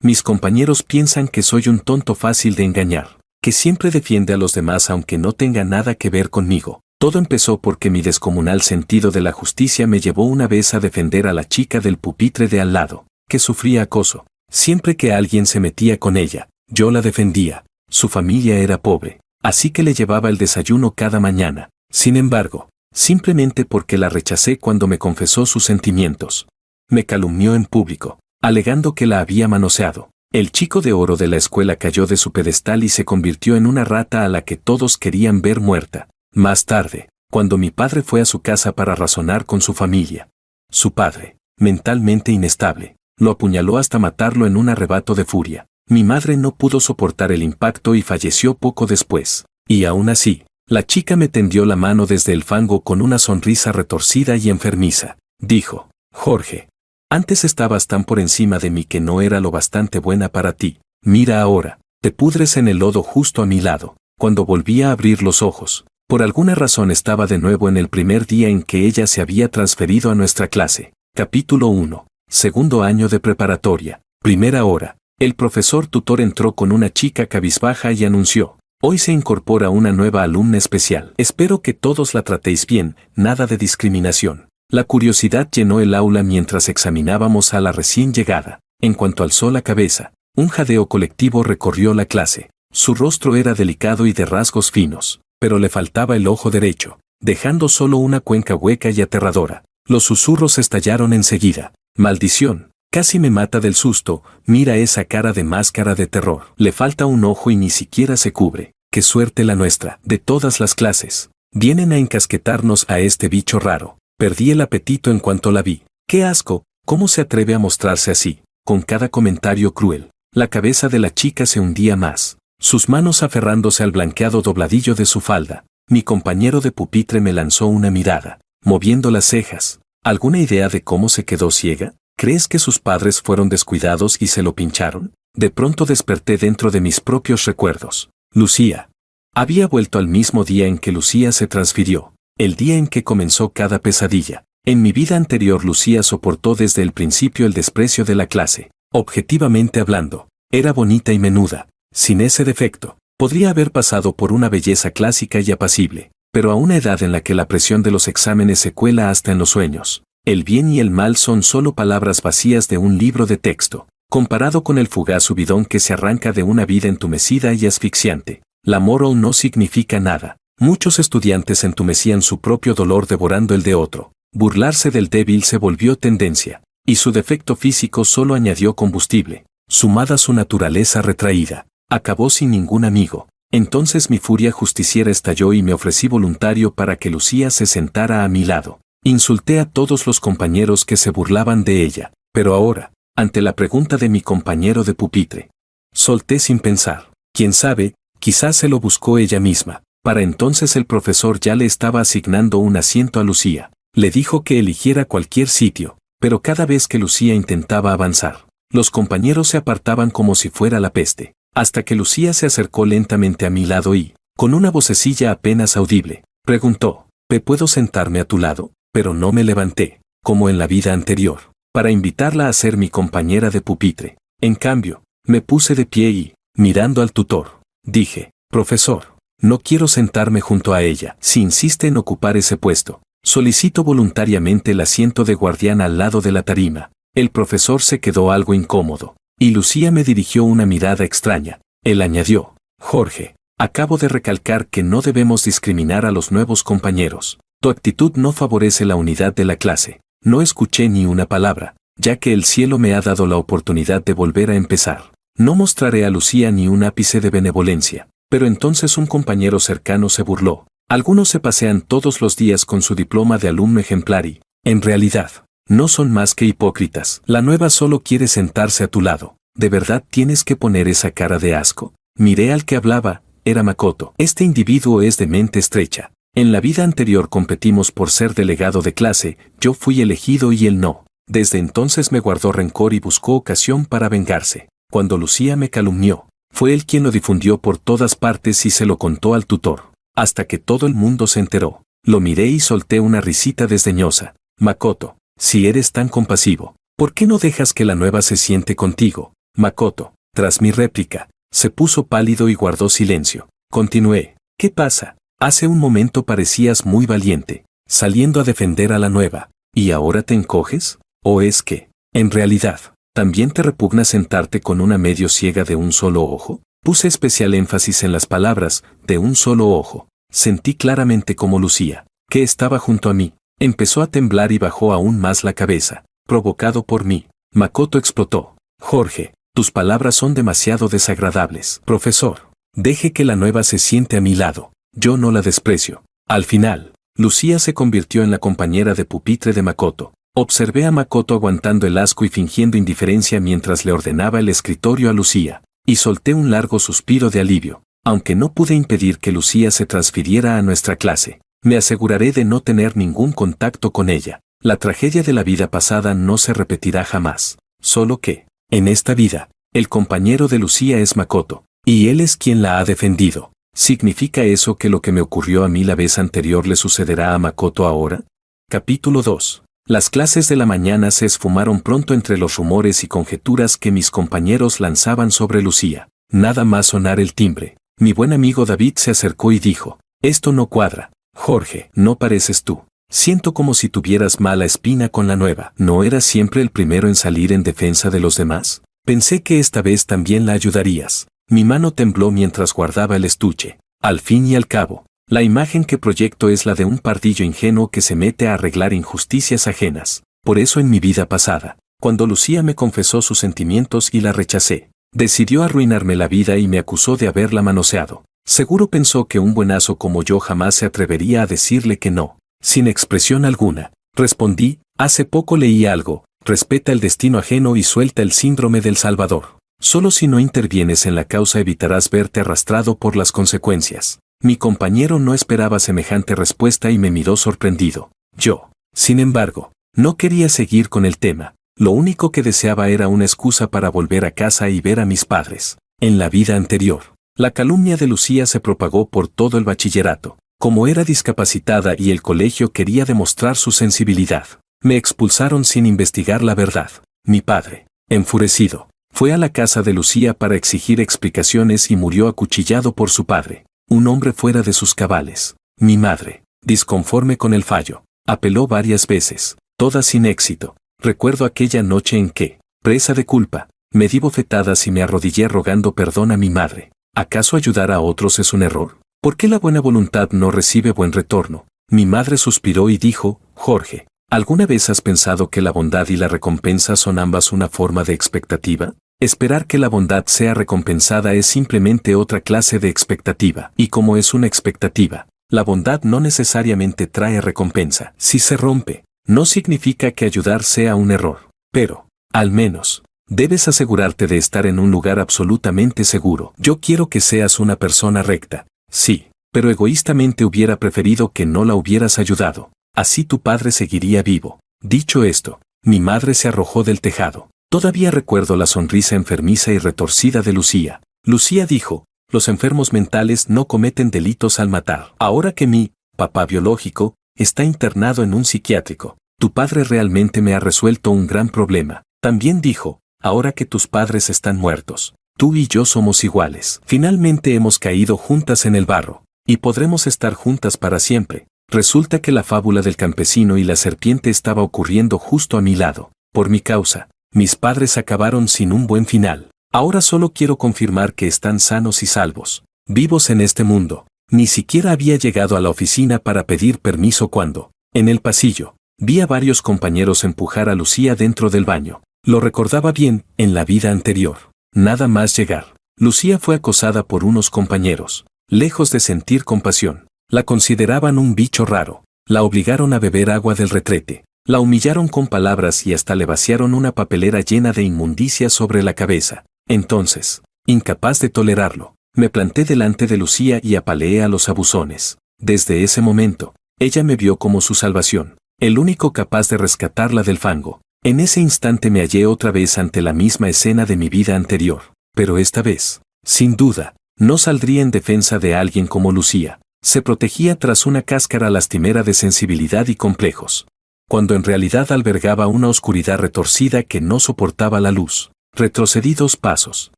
Mis compañeros piensan que soy un tonto fácil de engañar, que siempre defiende a los demás aunque no tenga nada que ver conmigo. Todo empezó porque mi descomunal sentido de la justicia me llevó una vez a defender a la chica del pupitre de al lado, que sufría acoso. Siempre que alguien se metía con ella, yo la defendía. Su familia era pobre, así que le llevaba el desayuno cada mañana. Sin embargo, simplemente porque la rechacé cuando me confesó sus sentimientos, me calumnió en público, alegando que la había manoseado. El chico de oro de la escuela cayó de su pedestal y se convirtió en una rata a la que todos querían ver muerta. Más tarde, cuando mi padre fue a su casa para razonar con su familia, su padre, mentalmente inestable, lo apuñaló hasta matarlo en un arrebato de furia. Mi madre no pudo soportar el impacto y falleció poco después. Y aún así, la chica me tendió la mano desde el fango con una sonrisa retorcida y enfermiza. Dijo: Jorge, antes estabas tan por encima de mí que no era lo bastante buena para ti. Mira ahora, te pudres en el lodo justo a mi lado. Cuando volví a abrir los ojos, por alguna razón estaba de nuevo en el primer día en que ella se había transferido a nuestra clase. Capítulo 1. Segundo año de preparatoria. Primera hora. El profesor tutor entró con una chica cabizbaja y anunció: hoy se incorpora una nueva alumna especial. Espero que todos la tratéis bien, nada de discriminación. La curiosidad llenó el aula mientras examinábamos a la recién llegada. En cuanto alzó la cabeza, un jadeo colectivo recorrió la clase. Su rostro era delicado y de rasgos finos, pero le faltaba el ojo derecho, dejando solo una cuenca hueca y aterradora. Los susurros estallaron enseguida. Maldición, casi me mata del susto, mira esa cara de máscara de terror. Le falta un ojo y ni siquiera se cubre. Qué suerte la nuestra. De todas las clases, vienen a encasquetarnos a este bicho raro. Perdí el apetito en cuanto la vi. ¡Qué asco! ¿Cómo se atreve a mostrarse así? Con cada comentario cruel, la cabeza de la chica se hundía más, sus manos aferrándose al blanqueado dobladillo de su falda. Mi compañero de pupitre me lanzó una mirada, moviendo las cejas. ¿Alguna idea de cómo se quedó ciega? ¿Crees que sus padres fueron descuidados y se lo pincharon? De pronto desperté dentro de mis propios recuerdos. Lucía. Había vuelto al mismo día en que Lucía se transfirió, el día en que comenzó cada pesadilla. En mi vida anterior Lucía soportó desde el principio el desprecio de la clase. Objetivamente hablando, era bonita y menuda. Sin ese defecto, podría haber pasado por una belleza clásica y apacible, pero a una edad en la que la presión de los exámenes se cuela hasta en los sueños, el bien y el mal son solo palabras vacías de un libro de texto, comparado con el fugaz subidón que se arranca de una vida entumecida y asfixiante. La moral no significa nada. Muchos estudiantes entumecían su propio dolor devorando el de otro. Burlarse del débil se volvió tendencia, y su defecto físico solo añadió combustible, sumada su naturaleza retraída. Acabó sin ningún amigo. Entonces mi furia justiciera estalló y me ofrecí voluntario para que Lucía se sentara a mi lado. Insulté a todos los compañeros que se burlaban de ella, pero ahora, ante la pregunta de mi compañero de pupitre, solté sin pensar. Quién sabe, quizás se lo buscó ella misma. Para entonces el profesor ya le estaba asignando un asiento a Lucía. Le dijo que eligiera cualquier sitio, pero cada vez que Lucía intentaba avanzar, los compañeros se apartaban como si fuera la peste, hasta que Lucía se acercó lentamente a mi lado y, con una vocecilla apenas audible, preguntó: ¿puedo sentarme a tu lado? Pero no me levanté, como en la vida anterior, para invitarla a ser mi compañera de pupitre. En cambio, me puse de pie y, mirando al tutor, dije: profesor, no quiero sentarme junto a ella. Si insiste en ocupar ese puesto, solicito voluntariamente el asiento de guardián al lado de la tarima. El profesor se quedó algo incómodo, y Lucía me dirigió una mirada extraña. Él añadió: Jorge, acabo de recalcar que no debemos discriminar a los nuevos compañeros. Tu actitud no favorece la unidad de la clase. No escuché ni una palabra, ya que el cielo me ha dado la oportunidad de volver a empezar. No mostraré a Lucía ni un ápice de benevolencia. Pero entonces un compañero cercano se burló. Algunos se pasean todos los días con su diploma de alumno ejemplar y, en realidad, no son más que hipócritas. La nueva solo quiere sentarse a tu lado. ¿De verdad tienes que poner esa cara de asco? Miré al que hablaba, era Makoto. Este individuo es de mente estrecha. En la vida anterior competimos por ser delegado de clase, yo fui elegido y él no. Desde entonces me guardó rencor y buscó ocasión para vengarse. Cuando Lucía me calumnió, fue él quien lo difundió por todas partes y se lo contó al tutor, hasta que todo el mundo se enteró. Lo miré y solté una risita desdeñosa. Makoto, si eres tan compasivo, ¿por qué no dejas que la nueva se siente contigo? Makoto, tras mi réplica, se puso pálido y guardó silencio. Continué. ¿Qué pasa? Hace un momento parecías muy valiente, saliendo a defender a la nueva. ¿Y ahora te encoges? ¿O es que, en realidad, también te repugna sentarte con una medio ciega de un solo ojo? Puse especial énfasis en las palabras, de un solo ojo. Sentí claramente como Lucía, que estaba junto a mí, empezó a temblar y bajó aún más la cabeza, provocado por mí. Makoto explotó. Jorge, tus palabras son demasiado desagradables. Profesor, deje que la nueva se siente a mi lado. Yo no la desprecio. Al final, Lucía se convirtió en la compañera de pupitre de Makoto. Observé a Makoto aguantando el asco y fingiendo indiferencia mientras le ordenaba el escritorio a Lucía, y solté un largo suspiro de alivio. Aunque no pude impedir que Lucía se transfiriera a nuestra clase, me aseguraré de no tener ningún contacto con ella. La tragedia de la vida pasada no se repetirá jamás. Solo que, en esta vida, el compañero de Lucía es Makoto, y él es quien la ha defendido. ¿Significa eso que lo que me ocurrió a mí la vez anterior le sucederá a Makoto ahora? Capítulo 2. Las clases de la mañana se esfumaron pronto entre los rumores y conjeturas que mis compañeros lanzaban sobre Lucía. Nada más sonar el timbre, mi buen amigo David se acercó y dijo, «Esto no cuadra. Jorge, no pareces tú. Siento como si tuvieras mala espina con la nueva. ¿No eras siempre el primero en salir en defensa de los demás? Pensé que esta vez también la ayudarías». Mi mano tembló mientras guardaba el estuche. Al fin y al cabo, la imagen que proyecto es la de un pardillo ingenuo que se mete a arreglar injusticias ajenas. Por eso en mi vida pasada, cuando Lucía me confesó sus sentimientos y la rechacé, decidió arruinarme la vida y me acusó de haberla manoseado. Seguro pensó que un buenazo como yo jamás se atrevería a decirle que no. Sin expresión alguna, respondí, hace poco leí algo, respeta el destino ajeno y suelta el síndrome del Salvador. Solo si no intervienes en la causa evitarás verte arrastrado por las consecuencias. Mi compañero no esperaba semejante respuesta y me miró sorprendido. Yo, sin embargo, no quería seguir con el tema. Lo único que deseaba era una excusa para volver a casa y ver a mis padres. En la vida anterior, la calumnia de Lucía se propagó por todo el bachillerato. Como era discapacitada y el colegio quería demostrar su sensibilidad, me expulsaron sin investigar la verdad. Mi padre, enfurecido, fue a la casa de Lucía para exigir explicaciones y murió acuchillado por su padre, un hombre fuera de sus cabales. Mi madre, disconforme con el fallo, apeló varias veces, todas sin éxito. Recuerdo aquella noche en que, presa de culpa, me di bofetadas y me arrodillé rogando perdón a mi madre. ¿Acaso ayudar a otros es un error? ¿Por qué la buena voluntad no recibe buen retorno? Mi madre suspiró y dijo, Jorge, ¿alguna vez has pensado que la bondad y la recompensa son ambas una forma de expectativa? Esperar que la bondad sea recompensada es simplemente otra clase de expectativa. Y como es una expectativa, la bondad no necesariamente trae recompensa. Si se rompe, no significa que ayudar sea un error. Pero, al menos, debes asegurarte de estar en un lugar absolutamente seguro. Yo quiero que seas una persona recta. Sí, pero egoístamente hubiera preferido que no la hubieras ayudado. Así tu padre seguiría vivo. Dicho esto, mi madre se arrojó del tejado. Todavía recuerdo la sonrisa enfermiza y retorcida de Lucía. Lucía dijo, los enfermos mentales no cometen delitos al matar. Ahora que mi papá biológico está internado en un psiquiátrico, tu padre realmente me ha resuelto un gran problema. También dijo, ahora que tus padres están muertos, tú y yo somos iguales. Finalmente hemos caído juntas en el barro, y podremos estar juntas para siempre. Resulta que la fábula del campesino y la serpiente estaba ocurriendo justo a mi lado. Por mi causa, mis padres acabaron sin un buen final. Ahora solo quiero confirmar que están sanos y salvos, vivos en este mundo. Ni siquiera había llegado a la oficina para pedir permiso cuando, en el pasillo, vi a varios compañeros empujar a Lucía dentro del baño. Lo recordaba bien, en la vida anterior. Nada más llegar, Lucía fue acosada por unos compañeros. Lejos de sentir compasión, la consideraban un bicho raro. La obligaron a beber agua del retrete. La humillaron con palabras y hasta le vaciaron una papelera llena de inmundicia sobre la cabeza. Entonces, incapaz de tolerarlo, me planté delante de Lucía y apaleé a los abusones. Desde ese momento, ella me vio como su salvación, el único capaz de rescatarla del fango. En ese instante me hallé otra vez ante la misma escena de mi vida anterior, pero esta vez, sin duda, no saldría en defensa de alguien como Lucía. Se protegía tras una cáscara lastimera de sensibilidad y complejos, cuando en realidad albergaba una oscuridad retorcida que no soportaba la luz. Retrocedí 2 pasos,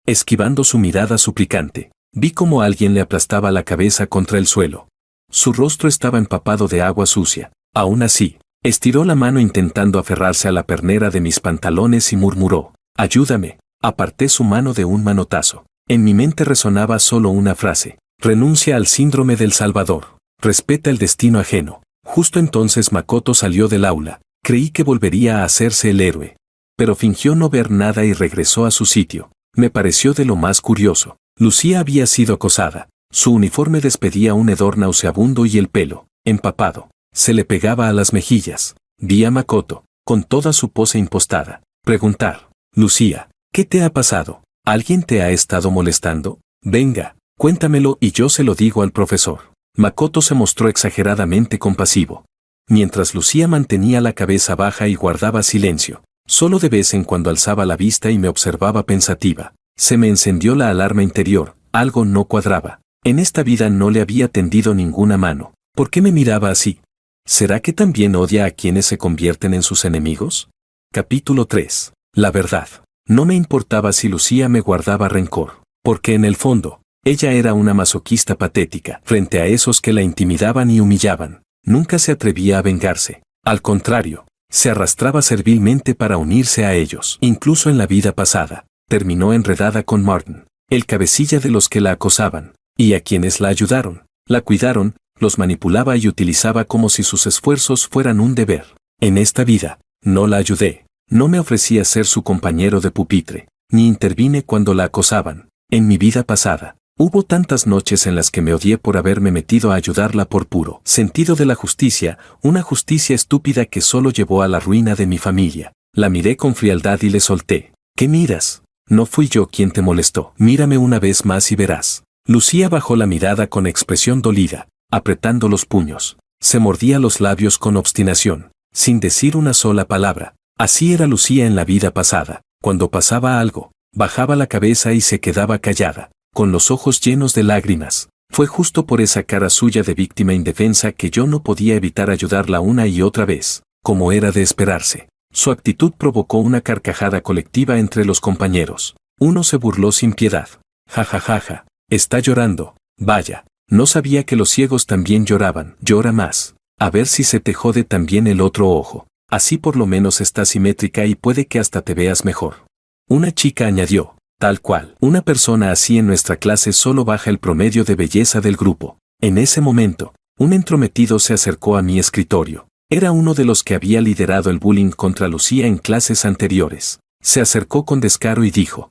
esquivando su mirada suplicante. Vi como alguien le aplastaba la cabeza contra el suelo. Su rostro estaba empapado de agua sucia. Aún así, estiró la mano intentando aferrarse a la pernera de mis pantalones y murmuró: «Ayúdame». Aparté su mano de un manotazo. En mi mente resonaba solo una frase: renuncia al síndrome del Salvador. Respeta el destino ajeno. Justo entonces Makoto salió del aula. Creí que volvería a hacerse el héroe. Pero fingió no ver nada y regresó a su sitio. Me pareció de lo más curioso. Lucía había sido acosada. Su uniforme despedía un hedor nauseabundo y el pelo, empapado, se le pegaba a las mejillas. Vi a Makoto, con toda su pose impostada, preguntar: «Lucía, ¿qué te ha pasado? ¿Alguien te ha estado molestando? Venga, cuéntamelo y yo se lo digo al profesor». Makoto se mostró exageradamente compasivo. Mientras Lucía mantenía la cabeza baja y guardaba silencio, solo de vez en cuando alzaba la vista y me observaba pensativa. Se me encendió la alarma interior, algo no cuadraba. En esta vida no le había tendido ninguna mano. ¿Por qué me miraba así? ¿Será que también odia a quienes se convierten en sus enemigos? Capítulo 3. La verdad. No me importaba si Lucía me guardaba rencor, porque en el fondo, ella era una masoquista patética frente a esos que la intimidaban y humillaban. Nunca se atrevía a vengarse. Al contrario, se arrastraba servilmente para unirse a ellos. Incluso en la vida pasada, terminó enredada con Martin, el cabecilla de los que la acosaban, y a quienes la ayudaron, la cuidaron, los manipulaba y utilizaba como si sus esfuerzos fueran un deber. En esta vida, no la ayudé, no me ofrecí a ser su compañero de pupitre, ni intervine cuando la acosaban. En mi vida pasada, hubo tantas noches en las que me odié por haberme metido a ayudarla por puro sentido de la justicia, una justicia estúpida que solo llevó a la ruina de mi familia. La miré con frialdad y le solté: «¿Qué miras? No fui yo quien te molestó. Mírame una vez más y verás». Lucía bajó la mirada con expresión dolida, apretando los puños. Se mordía los labios con obstinación, sin decir una sola palabra. Así era Lucía en la vida pasada. Cuando pasaba algo, bajaba la cabeza y se quedaba callada, con los ojos llenos de lágrimas. Fue justo por esa cara suya de víctima indefensa que yo no podía evitar ayudarla una y otra vez, como era de esperarse. Su actitud provocó una carcajada colectiva entre los compañeros. Uno se burló sin piedad. «Ja ja ja ja, está llorando. Vaya, no sabía que los ciegos también lloraban. Llora más. A ver si se te jode también el otro ojo. Así por lo menos estás simétrica y puede que hasta te veas mejor». Una chica añadió: «Tal cual. Una persona así en nuestra clase solo baja el promedio de belleza del grupo». En ese momento, un entrometido se acercó a mi escritorio. Era uno de los que había liderado el bullying contra Lucía en clases anteriores. Se acercó con descaro y dijo: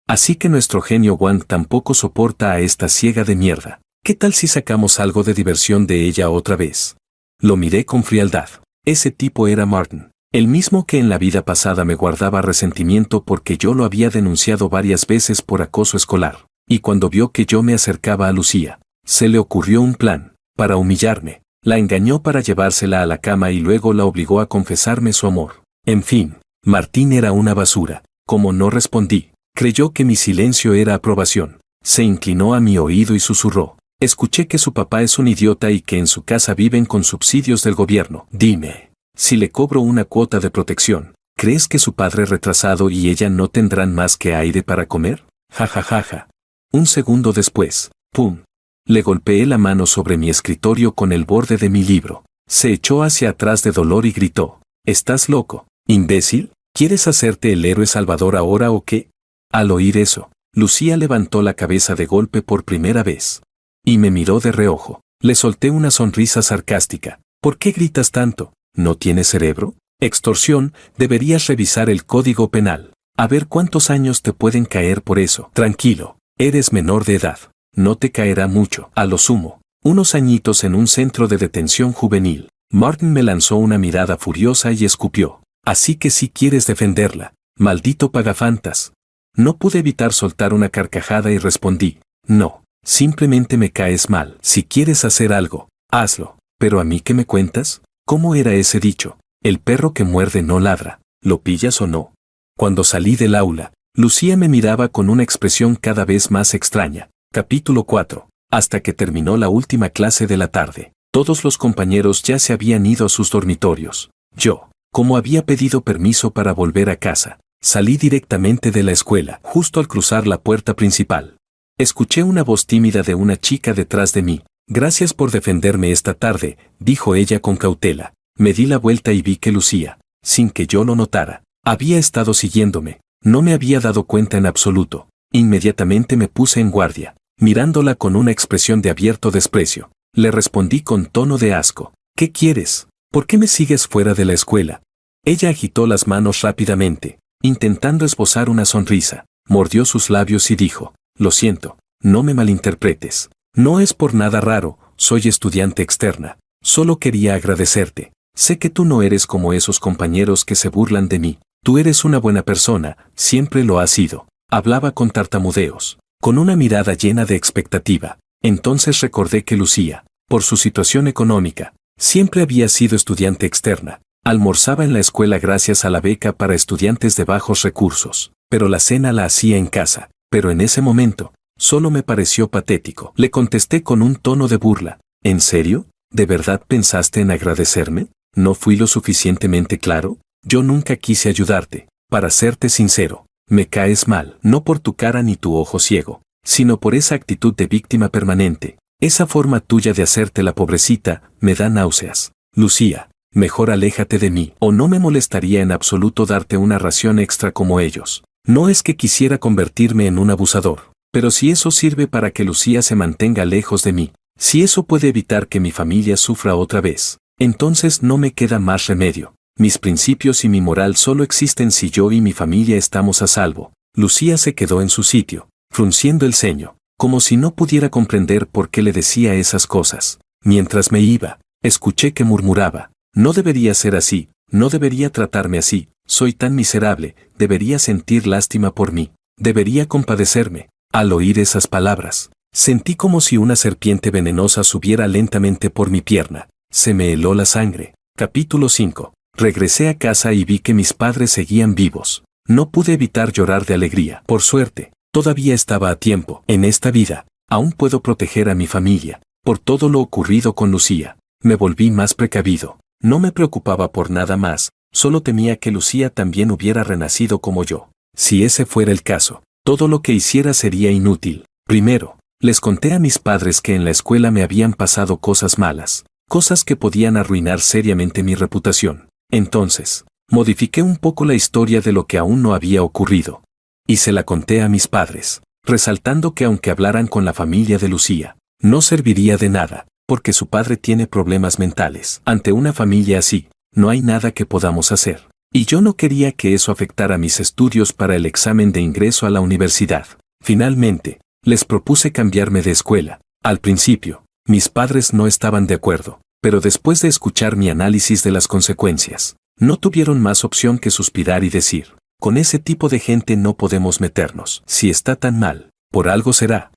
así que nuestro genio Wang tampoco soporta a esta ciega de mierda. ¿Qué tal si sacamos algo de diversión de ella otra vez?» Lo miré con frialdad. Ese tipo era Martin, el mismo que en la vida pasada me guardaba resentimiento porque yo lo había denunciado varias veces por acoso escolar. Y cuando vio que yo me acercaba a Lucía, se le ocurrió un plan para humillarme. La engañó para llevársela a la cama y luego la obligó a confesarme su amor. En fin, Martín era una basura. Como no respondí, creyó que mi silencio era aprobación. Se inclinó a mi oído y susurró: «Escuché que su papá es un idiota y que en su casa viven con subsidios del gobierno. Dime, si le cobro una cuota de protección, ¿crees que su padre retrasado y ella no tendrán más que aire para comer?» Ja ja ja ja. Un segundo después, ¡pum!, le golpeé la mano sobre mi escritorio con el borde de mi libro. Se echó hacia atrás de dolor y gritó: «¿Estás loco, imbécil? ¿Quieres hacerte el héroe salvador ahora o qué?» Al oír eso, Lucía levantó la cabeza de golpe por primera vez y me miró de reojo. Le solté una sonrisa sarcástica. «¿Por qué gritas tanto? ¿No tienes cerebro? Extorsión, deberías revisar el código penal. A ver cuántos años te pueden caer por eso». «Tranquilo, eres menor de edad. No te caerá mucho, a lo sumo, unos añitos en un centro de detención juvenil». Martin me lanzó una mirada furiosa y escupió: «Así que sí quieres defenderla, maldito pagafantas». No pude evitar soltar una carcajada y respondí: «No, simplemente me caes mal. Si quieres hacer algo, hazlo. ¿Pero a mí qué me cuentas? ¿Cómo era ese dicho? El perro que muerde no ladra. ¿Lo pillas o no?». Cuando salí del aula, Lucía me miraba con una expresión cada vez más extraña. Capítulo 4. Hasta que terminó la última clase de la tarde, todos los compañeros ya se habían ido a sus dormitorios. Yo, como había pedido permiso para volver a casa, Salí directamente de la escuela, justo al cruzar la puerta principal. Escuché una voz tímida de una chica detrás de mí. Gracias por defenderme esta tarde, dijo ella con cautela. Me di la vuelta y vi que Lucía, sin que yo lo notara, había estado siguiéndome. No me había dado cuenta en absoluto. Inmediatamente me puse en guardia, mirándola con una expresión de abierto desprecio. Le respondí con tono de asco. ¿Qué quieres? ¿Por qué me sigues fuera de la escuela? Ella agitó las manos rápidamente, intentando esbozar una sonrisa. Mordió sus labios y dijo, lo siento, no me malinterpretes. No es por nada raro, soy estudiante externa. Solo quería agradecerte. Sé que tú no eres como esos compañeros que se burlan de mí. Tú eres una buena persona, siempre lo has sido. Hablaba con tartamudeos, con una mirada llena de expectativa. Entonces recordé que Lucía, por su situación económica, siempre había sido estudiante externa. Almorzaba en la escuela gracias a la beca para estudiantes de bajos recursos, pero la cena la hacía en casa. Pero en ese momento, solo me pareció patético. Le contesté con un tono de burla. ¿En serio? ¿De verdad pensaste en agradecerme? ¿No fui lo suficientemente claro? Yo nunca quise ayudarte. Para serte sincero, me caes mal, no por tu cara ni tu ojo ciego, sino por esa actitud de víctima permanente. Esa forma tuya de hacerte la pobrecita, me da náuseas. Lucía, mejor aléjate de mí, o no me molestaría en absoluto darte una ración extra como ellos. No es que quisiera convertirme en un abusador, pero si eso sirve para que Lucía se mantenga lejos de mí, si eso puede evitar que mi familia sufra otra vez, entonces no me queda más remedio. Mis principios y mi moral solo existen si yo y mi familia estamos a salvo. Lucía se quedó en su sitio, frunciendo el ceño, como si no pudiera comprender por qué le decía esas cosas. Mientras me iba, escuché que murmuraba, no debería ser así, no debería tratarme así, soy tan miserable, debería sentir lástima por mí, debería compadecerme. Al oír esas palabras, sentí como si una serpiente venenosa subiera lentamente por mi pierna. Se me heló la sangre. Capítulo 5. Regresé a casa y vi que mis padres seguían vivos. No pude evitar llorar de alegría. Por suerte, todavía estaba a tiempo. En esta vida, aún puedo proteger a mi familia. Por todo lo ocurrido con Lucía, me volví más precavido. No me preocupaba por nada más, solo temía que Lucía también hubiera renacido como yo. Si ese fuera el caso, todo lo que hiciera sería inútil. Primero, les conté a mis padres que en la escuela me habían pasado cosas malas, cosas que podían arruinar seriamente mi reputación. Entonces, modifiqué un poco la historia de lo que aún no había ocurrido. Y se la conté a mis padres, resaltando que aunque hablaran con la familia de Lucía, no serviría de nada, porque su padre tiene problemas mentales. Ante una familia así, no hay nada que podamos hacer. Y yo no quería que eso afectara mis estudios para el examen de ingreso a la universidad. Finalmente, les propuse cambiarme de escuela. Al principio, mis padres no estaban de acuerdo, pero después de escuchar mi análisis de las consecuencias, no tuvieron más opción que suspirar y decir, con ese tipo de gente no podemos meternos. Si está tan mal, por algo será.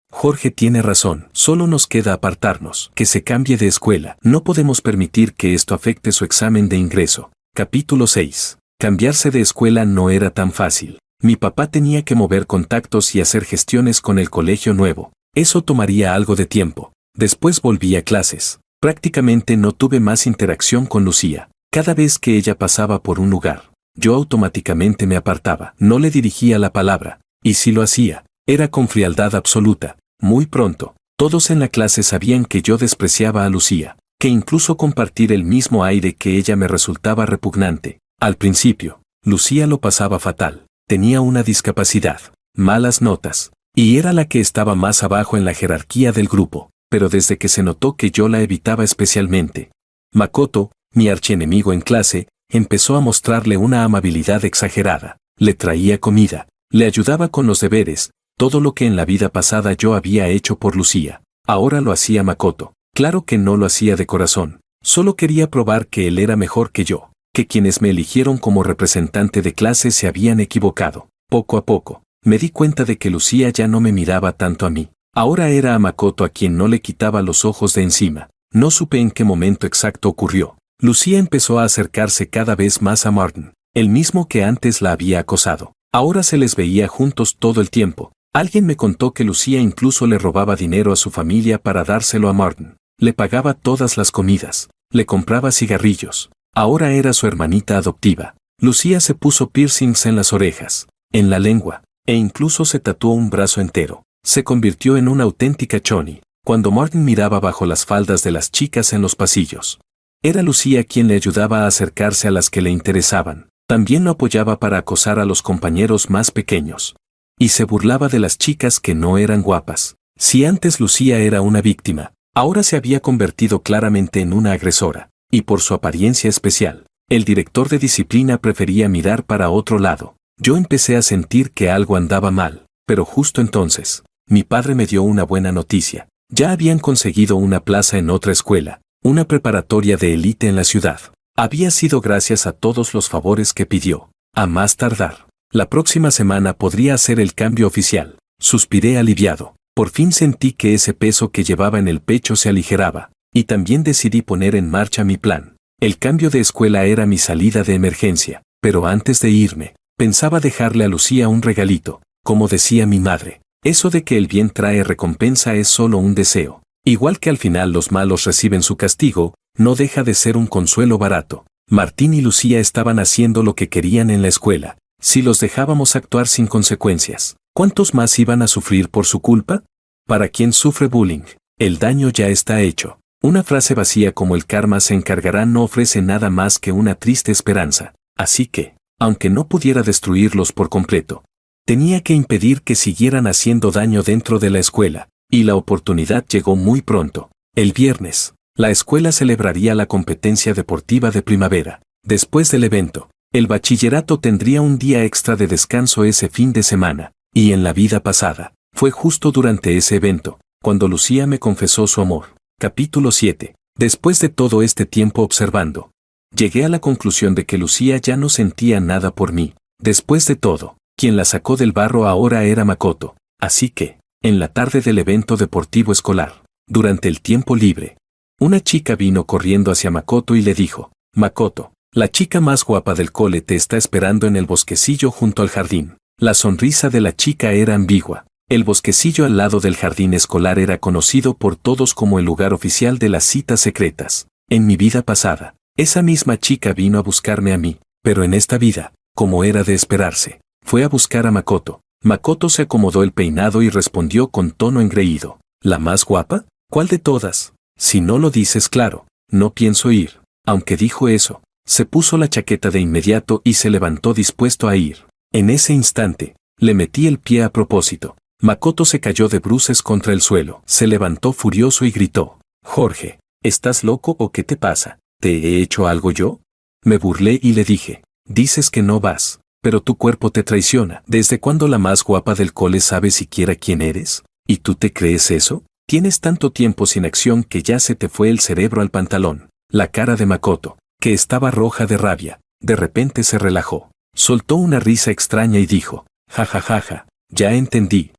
Jorge tiene razón, solo nos queda apartarnos, que se cambie de escuela. No podemos permitir que esto afecte su examen de ingreso. Capítulo 6. Cambiarse de escuela no era tan fácil. Mi papá tenía que mover contactos y hacer gestiones con el colegio nuevo. Eso tomaría algo de tiempo. Después volví a clases. Prácticamente no tuve más interacción con Lucía. Cada vez que ella pasaba por un lugar, yo automáticamente me apartaba. No le dirigía la palabra, y si lo hacía, era con frialdad absoluta. Muy pronto, todos en la clase sabían que yo despreciaba a Lucía, que incluso compartir el mismo aire que ella me resultaba repugnante. Al principio, Lucía lo pasaba fatal. Tenía una discapacidad, malas notas, y era la que estaba más abajo en la jerarquía del grupo, pero desde que se notó que yo la evitaba especialmente, Makoto, mi archienemigo en clase, empezó a mostrarle una amabilidad exagerada. Le traía comida, le ayudaba con los deberes, todo lo que en la vida pasada yo había hecho por Lucía. Ahora lo hacía Makoto. Claro que no lo hacía de corazón, solo quería probar que él era mejor que yo, que quienes me eligieron como representante de clase se habían equivocado. Poco a poco, me di cuenta de que Lucía ya no me miraba tanto a mí. Ahora era a Makoto a quien no le quitaba los ojos de encima. No supe en qué momento exacto ocurrió. Lucía empezó a acercarse cada vez más a Martin, el mismo que antes la había acosado. Ahora se les veía juntos todo el tiempo. Alguien me contó que Lucía incluso le robaba dinero a su familia para dárselo a Martin. Le pagaba todas las comidas, le compraba cigarrillos. Ahora era su hermanita adoptiva. Lucía se puso piercings en las orejas, en la lengua, e incluso se tatuó un brazo entero. Se convirtió en una auténtica choni, cuando Martin miraba bajo las faldas de las chicas en los pasillos. Era Lucía quien le ayudaba a acercarse a las que le interesaban. También lo apoyaba para acosar a los compañeros más pequeños. Y se burlaba de las chicas que no eran guapas. Si antes Lucía era una víctima, ahora se había convertido claramente en una agresora. Y por su apariencia especial, el director de disciplina prefería mirar para otro lado. Yo empecé a sentir que algo andaba mal, pero justo entonces, mi padre me dio una buena noticia. Ya habían conseguido una plaza en otra escuela, una preparatoria de élite en la ciudad. Había sido gracias a todos los favores que pidió. A más tardar, la próxima semana podría hacer el cambio oficial. Suspiré aliviado. Por fin sentí que ese peso que llevaba en el pecho se aligeraba, y también decidí poner en marcha mi plan. El cambio de escuela era mi salida de emergencia, pero antes de irme, pensaba dejarle a Lucía un regalito. Como decía mi madre, eso de que el bien trae recompensa es solo un deseo. Igual que al final los malos reciben su castigo, no deja de ser un consuelo barato. Martín y Lucía estaban haciendo lo que querían en la escuela. Si los dejábamos actuar sin consecuencias, ¿cuántos más iban a sufrir por su culpa? Para quien sufre bullying, el daño ya está hecho. Una frase vacía como el karma se encargará no ofrece nada más que una triste esperanza. Así que, aunque no pudiera destruirlos por completo, tenía que impedir que siguieran haciendo daño dentro de la escuela, y la oportunidad llegó muy pronto. El viernes, la escuela celebraría la competencia deportiva de primavera. Después del evento, el bachillerato tendría un día extra de descanso ese fin de semana, y en la vida pasada, fue justo durante ese evento, cuando Lucía me confesó su amor. Capítulo 7. Después de todo este tiempo observando, llegué a la conclusión de que Lucía ya no sentía nada por mí. Después de todo, quien la sacó del barro ahora era Makoto. Así que, en la tarde del evento deportivo escolar, durante el tiempo libre, una chica vino corriendo hacia Makoto y le dijo: Makoto, la chica más guapa del cole te está esperando en el bosquecillo junto al jardín. La sonrisa de la chica era ambigua. El bosquecillo al lado del jardín escolar era conocido por todos como el lugar oficial de las citas secretas. En mi vida pasada, esa misma chica vino a buscarme a mí, pero en esta vida, como era de esperarse, fue a buscar a Makoto. Makoto se acomodó el peinado y respondió con tono engreído: ¿La más guapa? ¿Cuál de todas? Si no lo dices claro, no pienso ir. Aunque dijo eso, se puso la chaqueta de inmediato y se levantó dispuesto a ir. En ese instante, le metí el pie a propósito. Makoto se cayó de bruces contra el suelo. Se levantó furioso y gritó: Jorge, ¿estás loco o qué te pasa? ¿Te he hecho algo yo? Me burlé y le dije: dices que no vas, pero tu cuerpo te traiciona. ¿Desde cuándo la más guapa del cole sabe siquiera quién eres? ¿Y tú te crees eso? Tienes tanto tiempo sin acción que ya se te fue el cerebro al pantalón. La cara de Makoto, que estaba roja de rabia, de repente se relajó. Soltó una risa extraña y dijo: ja ja ja ja, ya entendí.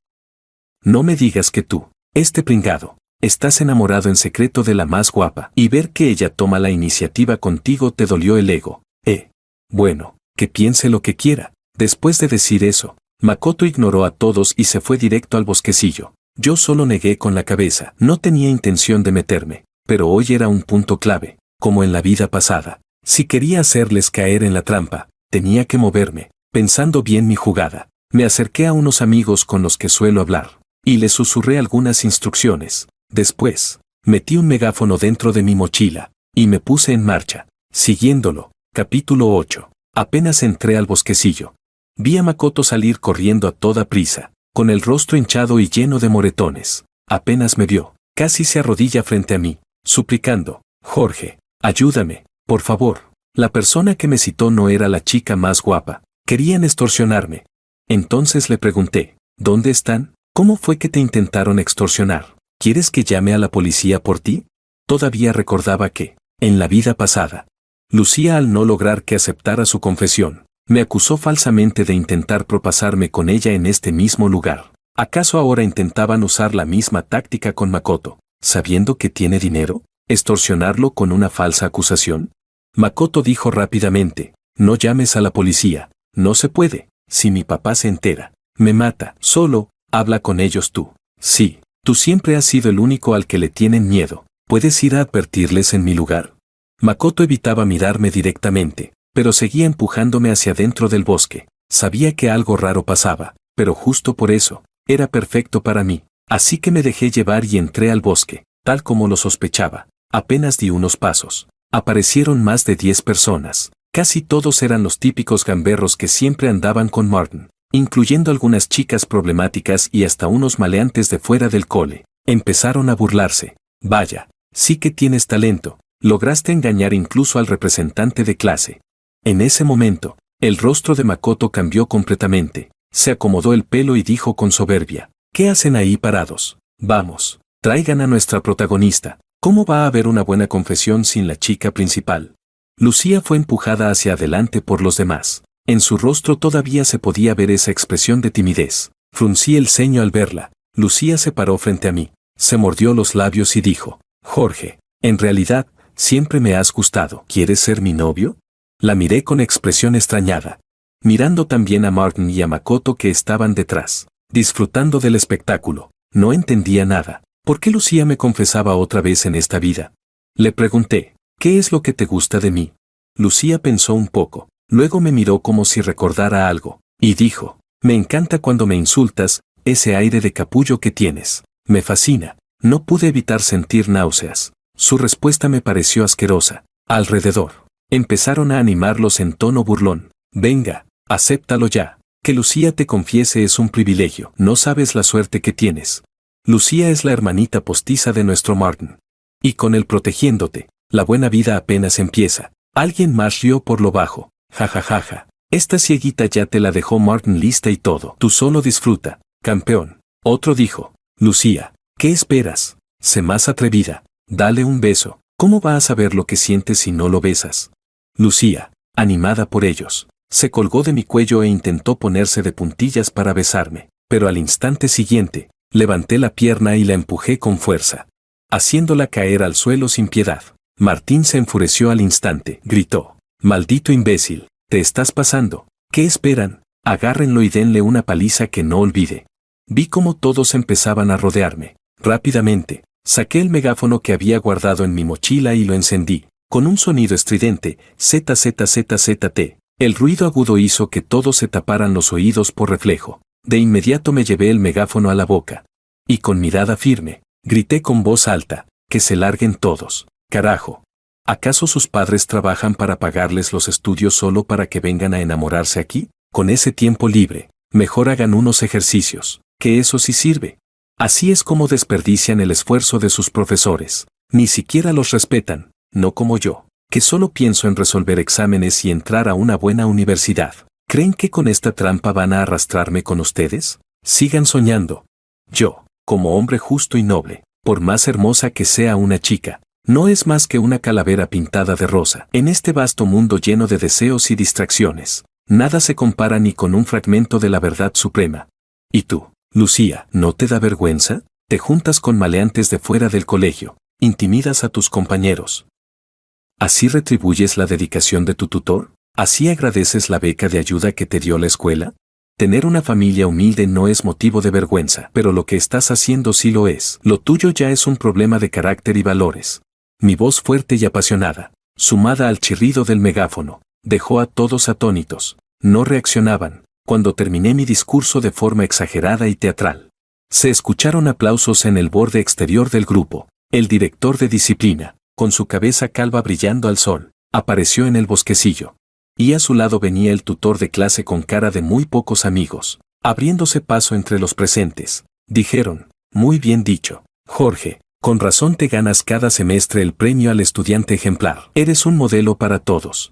No me digas que tú, este pringado, estás enamorado en secreto de la más guapa, y ver que ella toma la iniciativa contigo te dolió el ego. Bueno, que piense lo que quiera. Después de decir eso, Makoto ignoró a todos y se fue directo al bosquecillo. Yo solo negué con la cabeza. No tenía intención de meterme, pero hoy era un punto clave, como en la vida pasada. Si quería hacerles caer en la trampa, tenía que moverme. Pensando bien mi jugada, me acerqué a unos amigos con los que suelo hablar, y les susurré algunas instrucciones. Después, metí un megáfono dentro de mi mochila, y me puse en marcha, siguiéndolo. Capítulo 8. Apenas entré al bosquecillo, vi a Makoto salir corriendo a toda prisa, con el rostro hinchado y lleno de moretones. Apenas me vio, casi se arrodilla frente a mí, suplicando: Jorge, ayúdame, por favor. La persona que me citó no era la chica más guapa, querían extorsionarme. Entonces le pregunté: ¿dónde están? ¿Cómo fue que te intentaron extorsionar? ¿Quieres que llame a la policía por ti? Todavía recordaba que, en la vida pasada, Lucía, al no lograr que aceptara su confesión, me acusó falsamente de intentar propasarme con ella en este mismo lugar. ¿Acaso ahora intentaban usar la misma táctica con Makoto, sabiendo que tiene dinero? ¿Extorsionarlo con una falsa acusación? Makoto dijo rápidamente: no llames a la policía, no se puede. Si mi papá se entera, me mata. Solo, habla con ellos tú. Sí, tú siempre has sido el único al que le tienen miedo. ¿Puedes ir a advertirles en mi lugar? Makoto evitaba mirarme directamente, pero seguía empujándome hacia dentro del bosque. Sabía que algo raro pasaba, pero justo por eso, era perfecto para mí. Así que me dejé llevar y entré al bosque, tal como lo sospechaba. Apenas di unos pasos. Aparecieron más de 10 personas. Casi todos eran los típicos gamberros que siempre andaban con Martin, incluyendo algunas chicas problemáticas y hasta unos maleantes de fuera del cole. Empezaron a burlarse. Vaya, sí que tienes talento. Lograste engañar incluso al representante de clase. En ese momento, el rostro de Makoto cambió completamente. Se acomodó el pelo y dijo con soberbia: ¿Qué hacen ahí parados? Vamos, traigan a nuestra protagonista. ¿Cómo va a haber una buena confesión sin la chica principal? Lucía fue empujada hacia adelante por los demás. En su rostro todavía se podía ver esa expresión de timidez. Fruncí el ceño al verla. Lucía se paró frente a mí, se mordió los labios y dijo: Jorge, en realidad, siempre me has gustado. ¿Quieres ser mi novio? La miré con expresión extrañada, mirando también a Martin y a Makoto que estaban detrás, disfrutando del espectáculo. No entendía nada. ¿Por qué Lucía me confesaba otra vez en esta vida? Le pregunté: ¿qué es lo que te gusta de mí? Lucía pensó un poco, luego me miró como si recordara algo, y dijo: me encanta cuando me insultas, ese aire de capullo que tienes. Me fascina. No pude evitar sentir náuseas. Su respuesta me pareció asquerosa. Alrededor empezaron a animarlos en tono burlón. Venga, acéptalo ya. Que Lucía te confiese es un privilegio. No sabes la suerte que tienes. Lucía es la hermanita postiza de nuestro Martin. Y con él protegiéndote, la buena vida apenas empieza. Alguien más rió por lo bajo. Ja ja ja ja. Esta cieguita ya te la dejó Martin lista y todo. Tú solo disfruta, campeón. Otro dijo: Lucía, ¿qué esperas? Sé más atrevida. Dale un beso. ¿Cómo vas a saber lo que sientes si no lo besas? Lucía, animada por ellos, se colgó de mi cuello e intentó ponerse de puntillas para besarme, pero al instante siguiente, levanté la pierna y la empujé con fuerza, haciéndola caer al suelo sin piedad. Martín se enfureció al instante, gritó: maldito imbécil, te estás pasando. ¿Qué esperan? Agárrenlo y denle una paliza que no olvide. Vi cómo todos empezaban a rodearme. Rápidamente, saqué el megáfono que había guardado en mi mochila y lo encendí. Con un sonido estridente, ZZZZT, el ruido agudo hizo que todos se taparan los oídos por reflejo. De inmediato me llevé el megáfono a la boca. Y con mirada firme, grité con voz alta: que se larguen todos. Carajo. ¿Acaso sus padres trabajan para pagarles los estudios solo para que vengan a enamorarse aquí? Con ese tiempo libre, mejor hagan unos ejercicios, que eso sí sirve. Así es como desperdician el esfuerzo de sus profesores. Ni siquiera los respetan. No como yo, que solo pienso en resolver exámenes y entrar a una buena universidad. ¿Creen que con esta trampa van a arrastrarme con ustedes? Sigan soñando. Yo, como hombre justo y noble, por más hermosa que sea una chica, no es más que una calavera pintada de rosa. En este vasto mundo lleno de deseos y distracciones, nada se compara ni con un fragmento de la verdad suprema. ¿Y tú, Lucía, no te da vergüenza? Te juntas con maleantes de fuera del colegio, intimidas a tus compañeros. ¿Así retribuyes la dedicación de tu tutor? ¿Así agradeces la beca de ayuda que te dio la escuela? Tener una familia humilde no es motivo de vergüenza, pero lo que estás haciendo sí lo es. Lo tuyo ya es un problema de carácter y valores. Mi voz fuerte y apasionada, sumada al chirrido del megáfono, dejó a todos atónitos. No reaccionaban. Cuando terminé mi discurso de forma exagerada y teatral, se escucharon aplausos en el borde exterior del grupo. El director de disciplina, con su cabeza calva brillando al sol, apareció en el bosquecillo. Y a su lado venía el tutor de clase con cara de muy pocos amigos, abriéndose paso entre los presentes. Dijeron: muy bien dicho, Jorge, con razón te ganas cada semestre el premio al estudiante ejemplar. Eres un modelo para todos.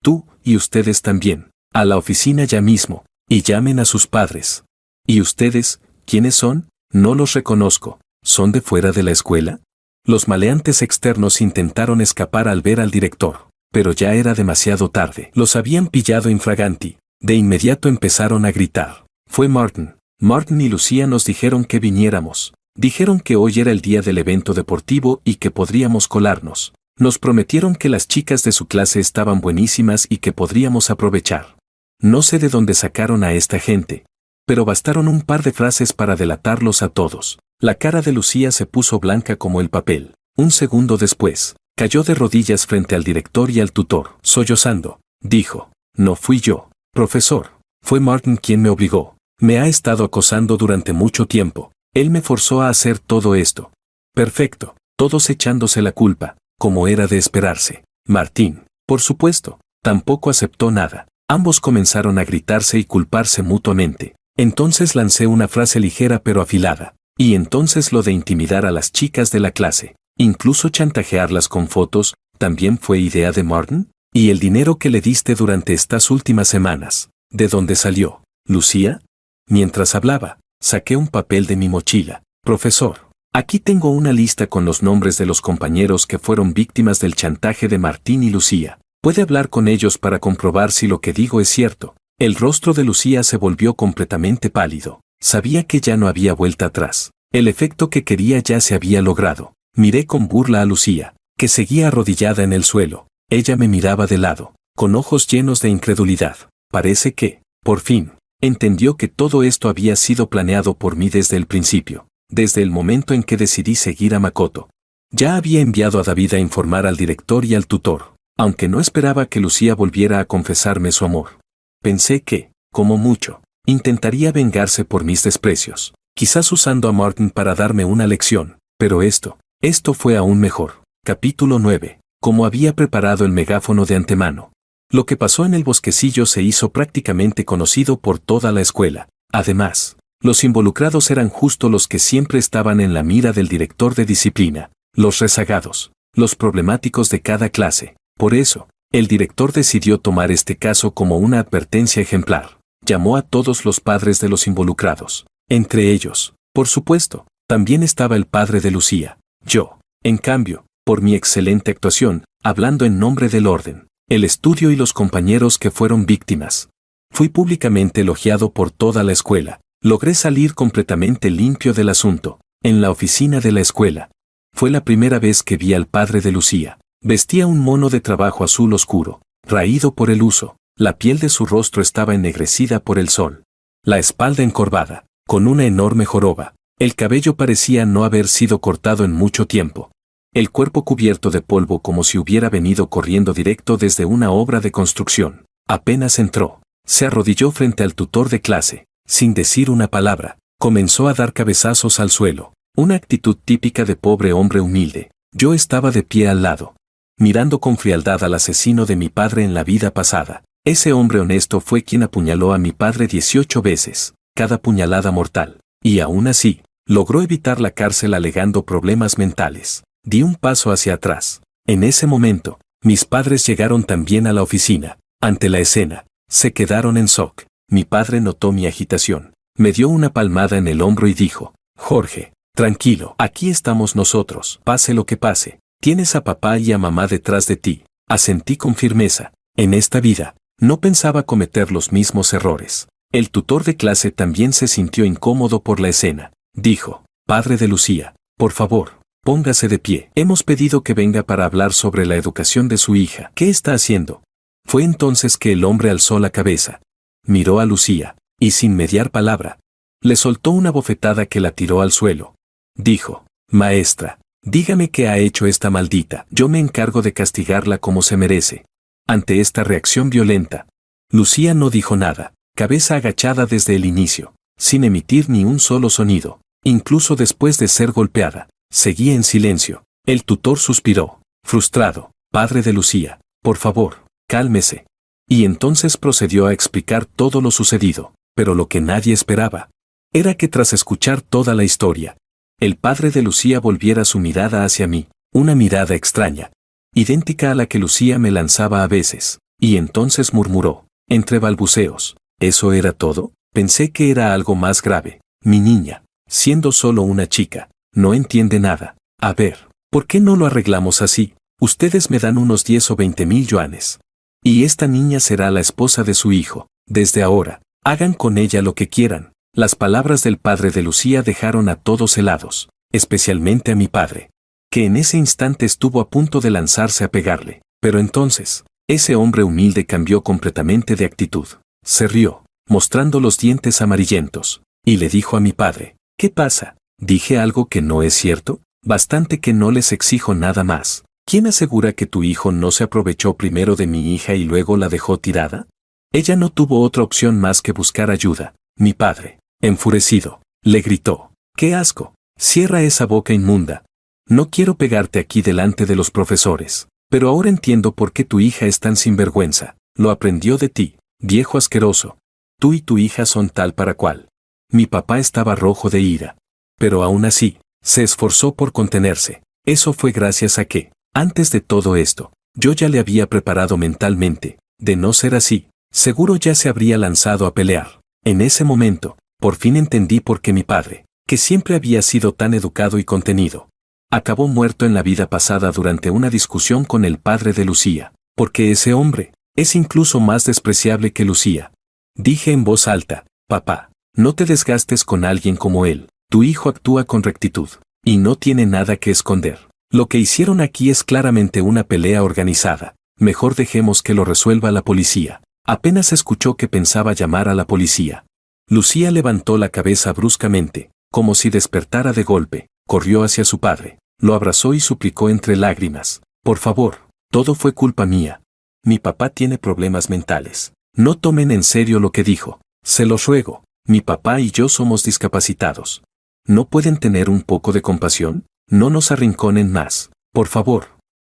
Tú y ustedes también. A la oficina ya mismo, y llamen a sus padres. ¿Y ustedes, quiénes son? No los reconozco. ¿Son de fuera de la escuela? Los maleantes externos intentaron escapar al ver al director, pero ya era demasiado tarde. Los habían pillado infraganti. De inmediato empezaron a gritar. Fue Martin. Martin y Lucía nos dijeron que viniéramos. Dijeron que hoy era el día del evento deportivo y que podríamos colarnos. Nos prometieron que las chicas de su clase estaban buenísimas y que podríamos aprovechar. No sé de dónde sacaron a esta gente, pero bastaron un par de frases para delatarlos a todos. La cara de Lucía se puso blanca como el papel. Un segundo después, Cayó de rodillas frente al director y al tutor. Sollozando, dijo: no fui yo, profesor. Fue Martin quien me obligó. Me ha estado acosando durante mucho tiempo. Él me forzó a hacer todo esto. Perfecto. Todos echándose la culpa, como era de esperarse. Martín, por supuesto, tampoco aceptó nada. Ambos comenzaron a gritarse y culparse mutuamente. Entonces lancé una frase ligera pero afilada. Y entonces lo de intimidar a las chicas de la clase, incluso chantajearlas con fotos, ¿también fue idea de Martin? ¿Y el dinero que le diste durante estas últimas semanas? ¿De dónde salió, Lucía? Mientras hablaba, saqué un papel de mi mochila. Profesor, aquí tengo una lista con los nombres de los compañeros que fueron víctimas del chantaje de Martín y Lucía. Puede hablar con ellos para comprobar si lo que digo es cierto. El rostro de Lucía se volvió completamente pálido. Sabía que ya no había vuelta atrás. El efecto que quería ya se había logrado. Miré con burla a Lucía, que seguía arrodillada en el suelo. Ella me miraba de lado, con ojos llenos de incredulidad. Parece que, por fin, entendió que todo esto había sido planeado por mí desde el principio, desde el momento en que decidí seguir a Makoto. Ya había enviado a David a informar al director y al tutor, aunque no esperaba que Lucía volviera a confesarme su amor. Pensé que, como mucho, intentaría vengarse por mis desprecios, quizás usando a Martin para darme una lección, pero esto fue aún mejor. Capítulo 9. Como había preparado el megáfono de antemano. Lo que pasó en el bosquecillo se hizo prácticamente conocido por toda la escuela. Además, los involucrados eran justo los que siempre estaban en la mira del director de disciplina, los rezagados, los problemáticos de cada clase. Por eso, el director decidió tomar este caso como una advertencia ejemplar. Llamó a todos los padres de los involucrados. Entre ellos, por supuesto, también estaba el padre de Lucía. Yo, en cambio, por mi excelente actuación, hablando en nombre del orden, el estudio y los compañeros que fueron víctimas. Fui públicamente elogiado por toda la escuela. Logré salir completamente limpio del asunto. En la oficina de la escuela. Fue la primera vez que vi al padre de Lucía. Vestía un mono de trabajo azul oscuro, raído por el uso. La piel de su rostro estaba ennegrecida por el sol. La espalda encorvada, con una enorme joroba. El cabello parecía no haber sido cortado en mucho tiempo. El cuerpo cubierto de polvo como si hubiera venido corriendo directo desde una obra de construcción. Apenas entró, se arrodilló frente al tutor de clase, sin decir una palabra. Comenzó a dar cabezazos al suelo, una actitud típica de pobre hombre humilde. Yo estaba de pie al lado, mirando con frialdad al asesino de mi padre en la vida pasada. Ese hombre honesto fue quien apuñaló a mi padre 18 veces, cada puñalada mortal, y aún así, logró evitar la cárcel alegando problemas mentales. Di un paso hacia atrás. En ese momento, mis padres llegaron también a la oficina. Ante la escena, se quedaron en shock. Mi padre notó mi agitación. Me dio una palmada en el hombro y dijo: Jorge, tranquilo, aquí estamos nosotros. Pase lo que pase, tienes a papá y a mamá detrás de ti. Asentí con firmeza. En esta vida, no pensaba cometer los mismos errores. El tutor de clase también se sintió incómodo por la escena. Dijo: padre de Lucía, por favor, póngase de pie. Hemos pedido que venga para hablar sobre la educación de su hija. ¿Qué está haciendo? Fue entonces que el hombre alzó la cabeza. Miró a Lucía, y sin mediar palabra, le soltó una bofetada que la tiró al suelo. Dijo: maestra, dígame qué ha hecho esta maldita. Yo me encargo de castigarla como se merece. Ante esta reacción violenta, Lucía no dijo nada, cabeza agachada desde el inicio, sin emitir ni un solo sonido. Incluso después de ser golpeada, seguía en silencio. El tutor suspiró, frustrado. Padre de Lucía, por favor, cálmese. Y entonces procedió a explicar todo lo sucedido, pero lo que nadie esperaba era que tras escuchar toda la historia, el padre de Lucía volviera su mirada hacia mí, una mirada extraña, idéntica a la que Lucía me lanzaba a veces, y entonces murmuró, entre balbuceos: ¿eso era todo? Pensé que era algo más grave. Mi niña, siendo solo una chica, no entiende nada. A ver, ¿por qué no lo arreglamos así? Ustedes me dan unos 10 o 20,000 yuanes. Y esta niña será la esposa de su hijo. Desde ahora, hagan con ella lo que quieran. Las palabras del padre de Lucía dejaron a todos helados, especialmente a mi padre, que en ese instante estuvo a punto de lanzarse a pegarle. Pero entonces, ese hombre humilde cambió completamente de actitud. Se rió, mostrando los dientes amarillentos, y le dijo a mi padre: ¿qué pasa? ¿Dije algo que no es cierto? Bastante que no les exijo nada más. ¿Quién asegura que tu hijo no se aprovechó primero de mi hija y luego la dejó tirada? Ella no tuvo otra opción más que buscar ayuda. Mi padre, enfurecido, le gritó: ¡Qué asco! Cierra esa boca inmunda. No quiero pegarte aquí delante de los profesores, pero ahora entiendo por qué tu hija es tan sinvergüenza. Lo aprendió de ti, viejo asqueroso. Tú y tu hija son tal para cual. Mi papá estaba rojo de ira. Pero aún así, se esforzó por contenerse. Eso fue gracias a que, antes de todo esto, yo ya le había preparado mentalmente. De no ser así, seguro ya se habría lanzado a pelear. En ese momento, por fin entendí por qué mi padre, que siempre había sido tan educado y contenido, acabó muerto en la vida pasada durante una discusión con el padre de Lucía. Porque ese hombre es incluso más despreciable que Lucía. Dije en voz alta: papá, no te desgastes con alguien como él. Tu hijo actúa con rectitud y no tiene nada que esconder. Lo que hicieron aquí es claramente una pelea organizada. Mejor dejemos que lo resuelva la policía. Apenas escuchó que pensaba llamar a la policía. Lucía levantó la cabeza bruscamente, como si despertara de golpe, corrió hacia su padre, lo abrazó y suplicó entre lágrimas: por favor, todo fue culpa mía. Mi papá tiene problemas mentales. No tomen en serio lo que dijo. Se los ruego, mi papá y yo somos discapacitados. ¿No pueden tener un poco de compasión? No nos arrinconen más, por favor.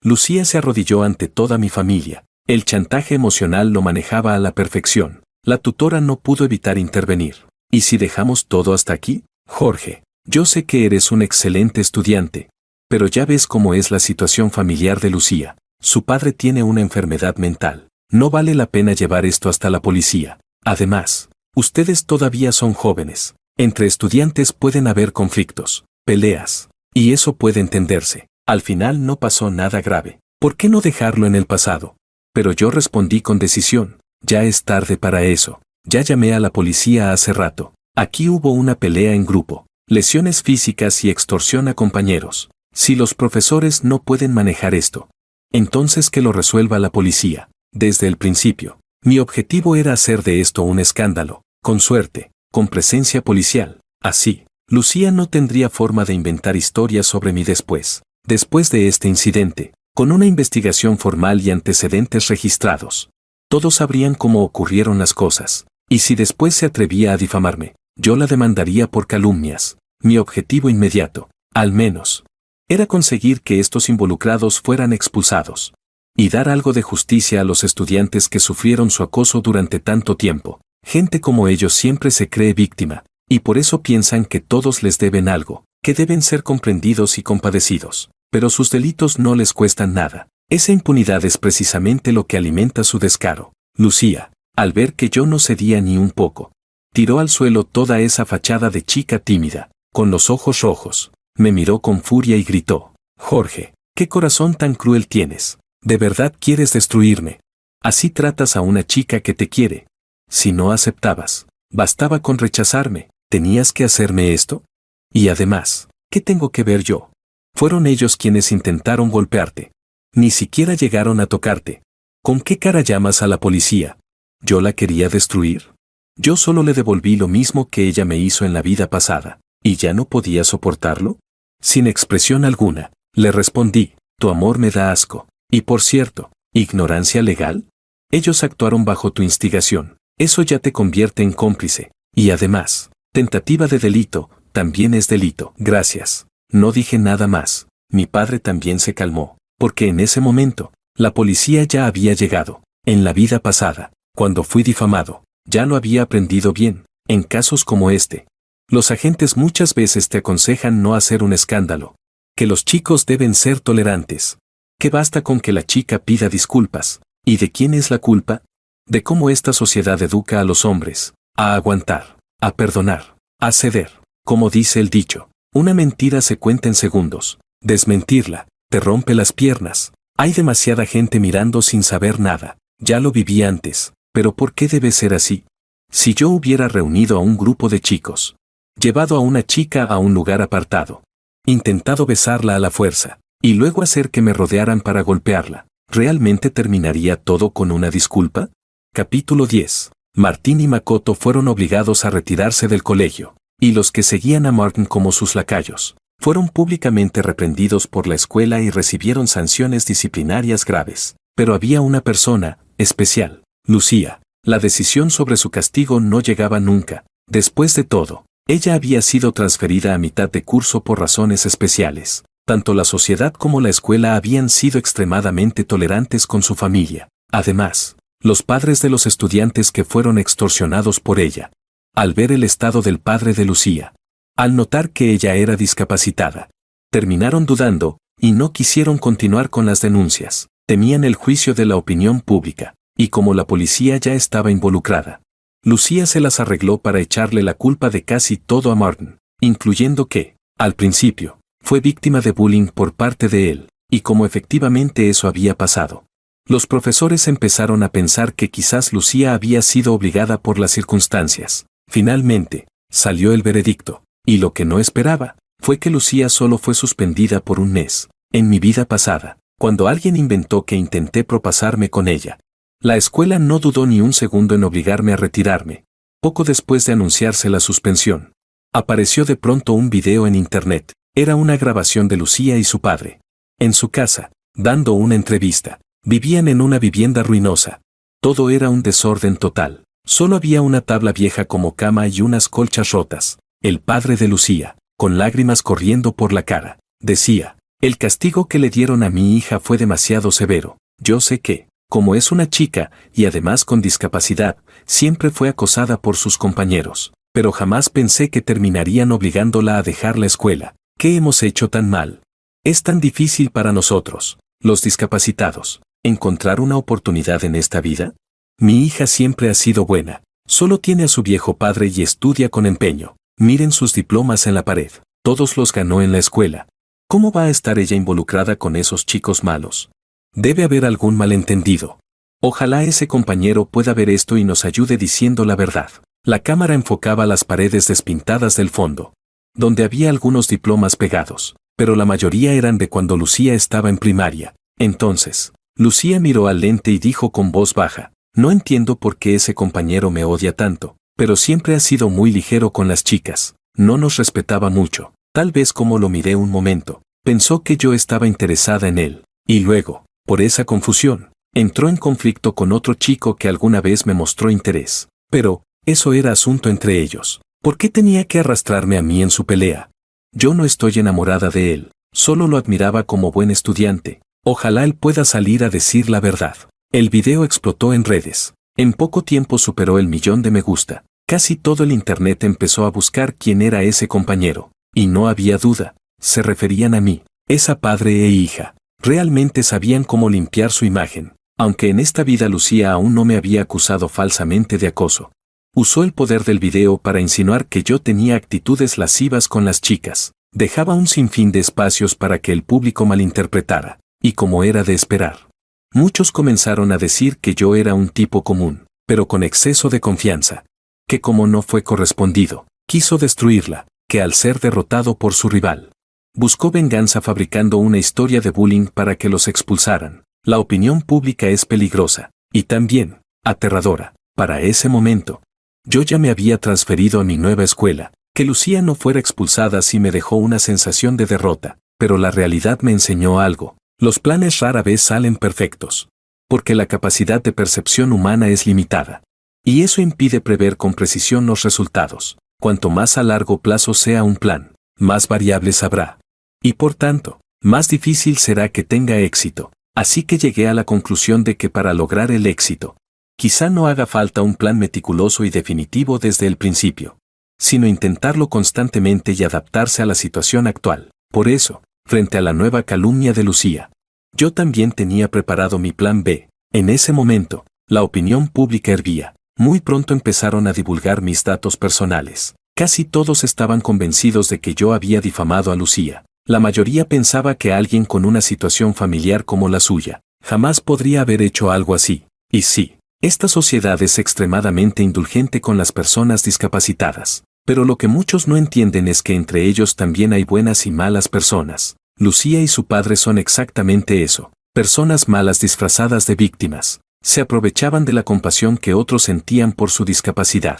Lucía se arrodilló ante toda mi familia. El chantaje emocional lo manejaba a la perfección. La tutora no pudo evitar intervenir. ¿Y si dejamos todo hasta aquí? Jorge, yo sé que eres un excelente estudiante, pero ya ves cómo es la situación familiar de Lucía. Su padre tiene una enfermedad mental. No vale la pena llevar esto hasta la policía. Además, ustedes todavía son jóvenes. Entre estudiantes pueden haber conflictos, peleas, y eso puede entenderse. Al final no pasó nada grave. ¿Por qué no dejarlo en el pasado? Pero yo respondí con decisión: ya es tarde para eso. Ya llamé a la policía hace rato. Aquí hubo una pelea en grupo, lesiones físicas y extorsión a compañeros. Si los profesores no pueden manejar esto, entonces que lo resuelva la policía. Desde el principio, mi objetivo era hacer de esto un escándalo, con suerte, con presencia policial. Así, Lucía no tendría forma de inventar historias sobre mí después. Después de este incidente, con una investigación formal y antecedentes registrados, todos sabrían cómo ocurrieron las cosas. Y si después se atrevía a difamarme, yo la demandaría por calumnias. Mi objetivo inmediato, al menos, era conseguir que estos involucrados fueran expulsados y dar algo de justicia a los estudiantes que sufrieron su acoso durante tanto tiempo. Gente como ellos siempre se cree víctima, y por eso piensan que todos les deben algo, que deben ser comprendidos y compadecidos. Pero sus delitos no les cuestan nada. Esa impunidad es precisamente lo que alimenta su descaro. Lucía, al ver que yo no cedía ni un poco, tiró al suelo toda esa fachada de chica tímida, con los ojos rojos, me miró con furia y gritó: Jorge, ¿qué corazón tan cruel tienes? ¿De verdad quieres destruirme? Así tratas a una chica que te quiere. Si no aceptabas, bastaba con rechazarme, ¿tenías que hacerme esto? Y además, ¿qué tengo que ver yo? Fueron ellos quienes intentaron golpearte. Ni siquiera llegaron a tocarte. ¿Con qué cara llamas a la policía? ¿Yo la quería destruir? Yo solo le devolví lo mismo que ella me hizo en la vida pasada. ¿Y ya no podía soportarlo? Sin expresión alguna, le respondí: tu amor me da asco. Y por cierto, ¿ignorancia legal? Ellos actuaron bajo tu instigación. Eso ya te convierte en cómplice. Y además, tentativa de delito, también es delito. Gracias. No dije nada más. Mi padre también se calmó, porque en ese momento, la policía ya había llegado. En la vida pasada, cuando fui difamado, ya lo había aprendido bien. En casos como este, los agentes muchas veces te aconsejan no hacer un escándalo, que los chicos deben ser tolerantes, que basta con que la chica pida disculpas. ¿Y de quién es la culpa? De cómo esta sociedad educa a los hombres a aguantar, a perdonar, a ceder. Como dice el dicho, una mentira se cuenta en segundos. Desmentirla te rompe las piernas. Hay demasiada gente mirando sin saber nada. Ya lo viví antes, pero ¿por qué debe ser así? Si yo hubiera reunido a un grupo de chicos, llevado a una chica a un lugar apartado, intentado besarla a la fuerza, y luego hacer que me rodearan para golpearla, ¿realmente terminaría todo con una disculpa? Capítulo 10. Martín y Makoto fueron obligados a retirarse del colegio, y los que seguían a Martin como sus lacayos, Fueron públicamente reprendidos por la escuela y recibieron sanciones disciplinarias graves. Pero había una persona especial, Lucía. La decisión sobre su castigo no llegaba nunca. Después de todo, ella había sido transferida a mitad de curso por razones especiales. Tanto la sociedad como la escuela habían sido extremadamente tolerantes con su familia. Además, los padres de los estudiantes que fueron extorsionados por ella. Al ver el estado del padre de Lucía, al notar que ella era discapacitada, terminaron dudando y no quisieron continuar con las denuncias. Temían el juicio de la opinión pública, y como la policía ya estaba involucrada, Lucía se las arregló para echarle la culpa de casi todo a Martin, incluyendo que, al principio, fue víctima de bullying por parte de él, y como efectivamente eso había pasado. Los profesores empezaron a pensar que quizás Lucía había sido obligada por las circunstancias. Finalmente, salió el veredicto, y lo que no esperaba, fue que Lucía solo fue suspendida por un mes. En mi vida pasada, cuando alguien inventó que intenté propasarme con ella, la escuela no dudó ni un segundo en obligarme a retirarme. Poco después de anunciarse la suspensión, apareció de pronto un video en internet. Era una grabación de Lucía y su padre, en su casa, dando una entrevista. Vivían en una vivienda ruinosa. Todo era un desorden total. Solo había una tabla vieja como cama y unas colchas rotas. El padre de Lucía, con lágrimas corriendo por la cara, decía: el castigo que le dieron a mi hija fue demasiado severo. Yo sé que, como es una chica, y además con discapacidad, siempre fue acosada por sus compañeros, pero jamás pensé que terminarían obligándola a dejar la escuela. ¿Qué hemos hecho tan mal? Es tan difícil para nosotros, los discapacitados, encontrar una oportunidad en esta vida. Mi hija siempre ha sido buena, solo tiene a su viejo padre y estudia con empeño. Miren sus diplomas en la pared, todos los ganó en la escuela. ¿Cómo va a estar ella involucrada con esos chicos malos? Debe haber algún malentendido. Ojalá ese compañero pueda ver esto y nos ayude diciendo la verdad. La cámara enfocaba las paredes despintadas del fondo, donde había algunos diplomas pegados, pero la mayoría eran de cuando Lucía estaba en primaria. Entonces, Lucía miró al lente y dijo con voz baja: no entiendo por qué ese compañero me odia tanto, pero siempre ha sido muy ligero con las chicas, no nos respetaba mucho. Tal vez como lo miré un momento, pensó que yo estaba interesada en él, y luego, por esa confusión, entró en conflicto con otro chico que alguna vez me mostró interés. Pero, eso era asunto entre ellos. ¿Por qué tenía que arrastrarme a mí en su pelea? Yo no estoy enamorada de él, solo lo admiraba como buen estudiante. Ojalá él pueda salir a decir la verdad. El video explotó en redes. En poco tiempo superó el 1.000.000 de me gusta. Casi todo el internet empezó a buscar quién era ese compañero. Y no había duda, se referían a mí. Esa padre e hija realmente sabían cómo limpiar su imagen. Aunque en esta vida Lucía aún no me había acusado falsamente de acoso. Usó el poder del video para insinuar que yo tenía actitudes lascivas con las chicas. Dejaba un sinfín de espacios para que el público malinterpretara. Y como era de esperar, muchos comenzaron a decir que yo era un tipo común, pero con exceso de confianza. Que como no fue correspondido, quiso destruirla, que al ser derrotado por su rival, buscó venganza fabricando una historia de bullying para que los expulsaran. La opinión pública es peligrosa, y también, aterradora. Para ese momento, yo ya me había transferido a mi nueva escuela. Que Lucía no fuera expulsada sí me dejó una sensación de derrota, pero la realidad me enseñó algo. Los planes rara vez salen perfectos, porque la capacidad de percepción humana es limitada. Y eso impide prever con precisión los resultados. Cuanto más a largo plazo sea un plan, más variables habrá. Y por tanto, más difícil será que tenga éxito. Así que llegué a la conclusión de que para lograr el éxito, quizá no haga falta un plan meticuloso y definitivo desde el principio, sino intentarlo constantemente y adaptarse a la situación actual. Por eso, frente a la nueva calumnia de Lucía, yo también tenía preparado mi plan B. En ese momento, la opinión pública hervía. Muy pronto empezaron a divulgar mis datos personales. Casi todos estaban convencidos de que yo había difamado a Lucía. La mayoría pensaba que alguien con una situación familiar como la suya jamás podría haber hecho algo así. Y sí, esta sociedad es extremadamente indulgente con las personas discapacitadas. Pero lo que muchos no entienden es que entre ellos también hay buenas y malas personas. Lucía y su padre son exactamente eso, personas malas disfrazadas de víctimas. Se aprovechaban de la compasión que otros sentían por su discapacidad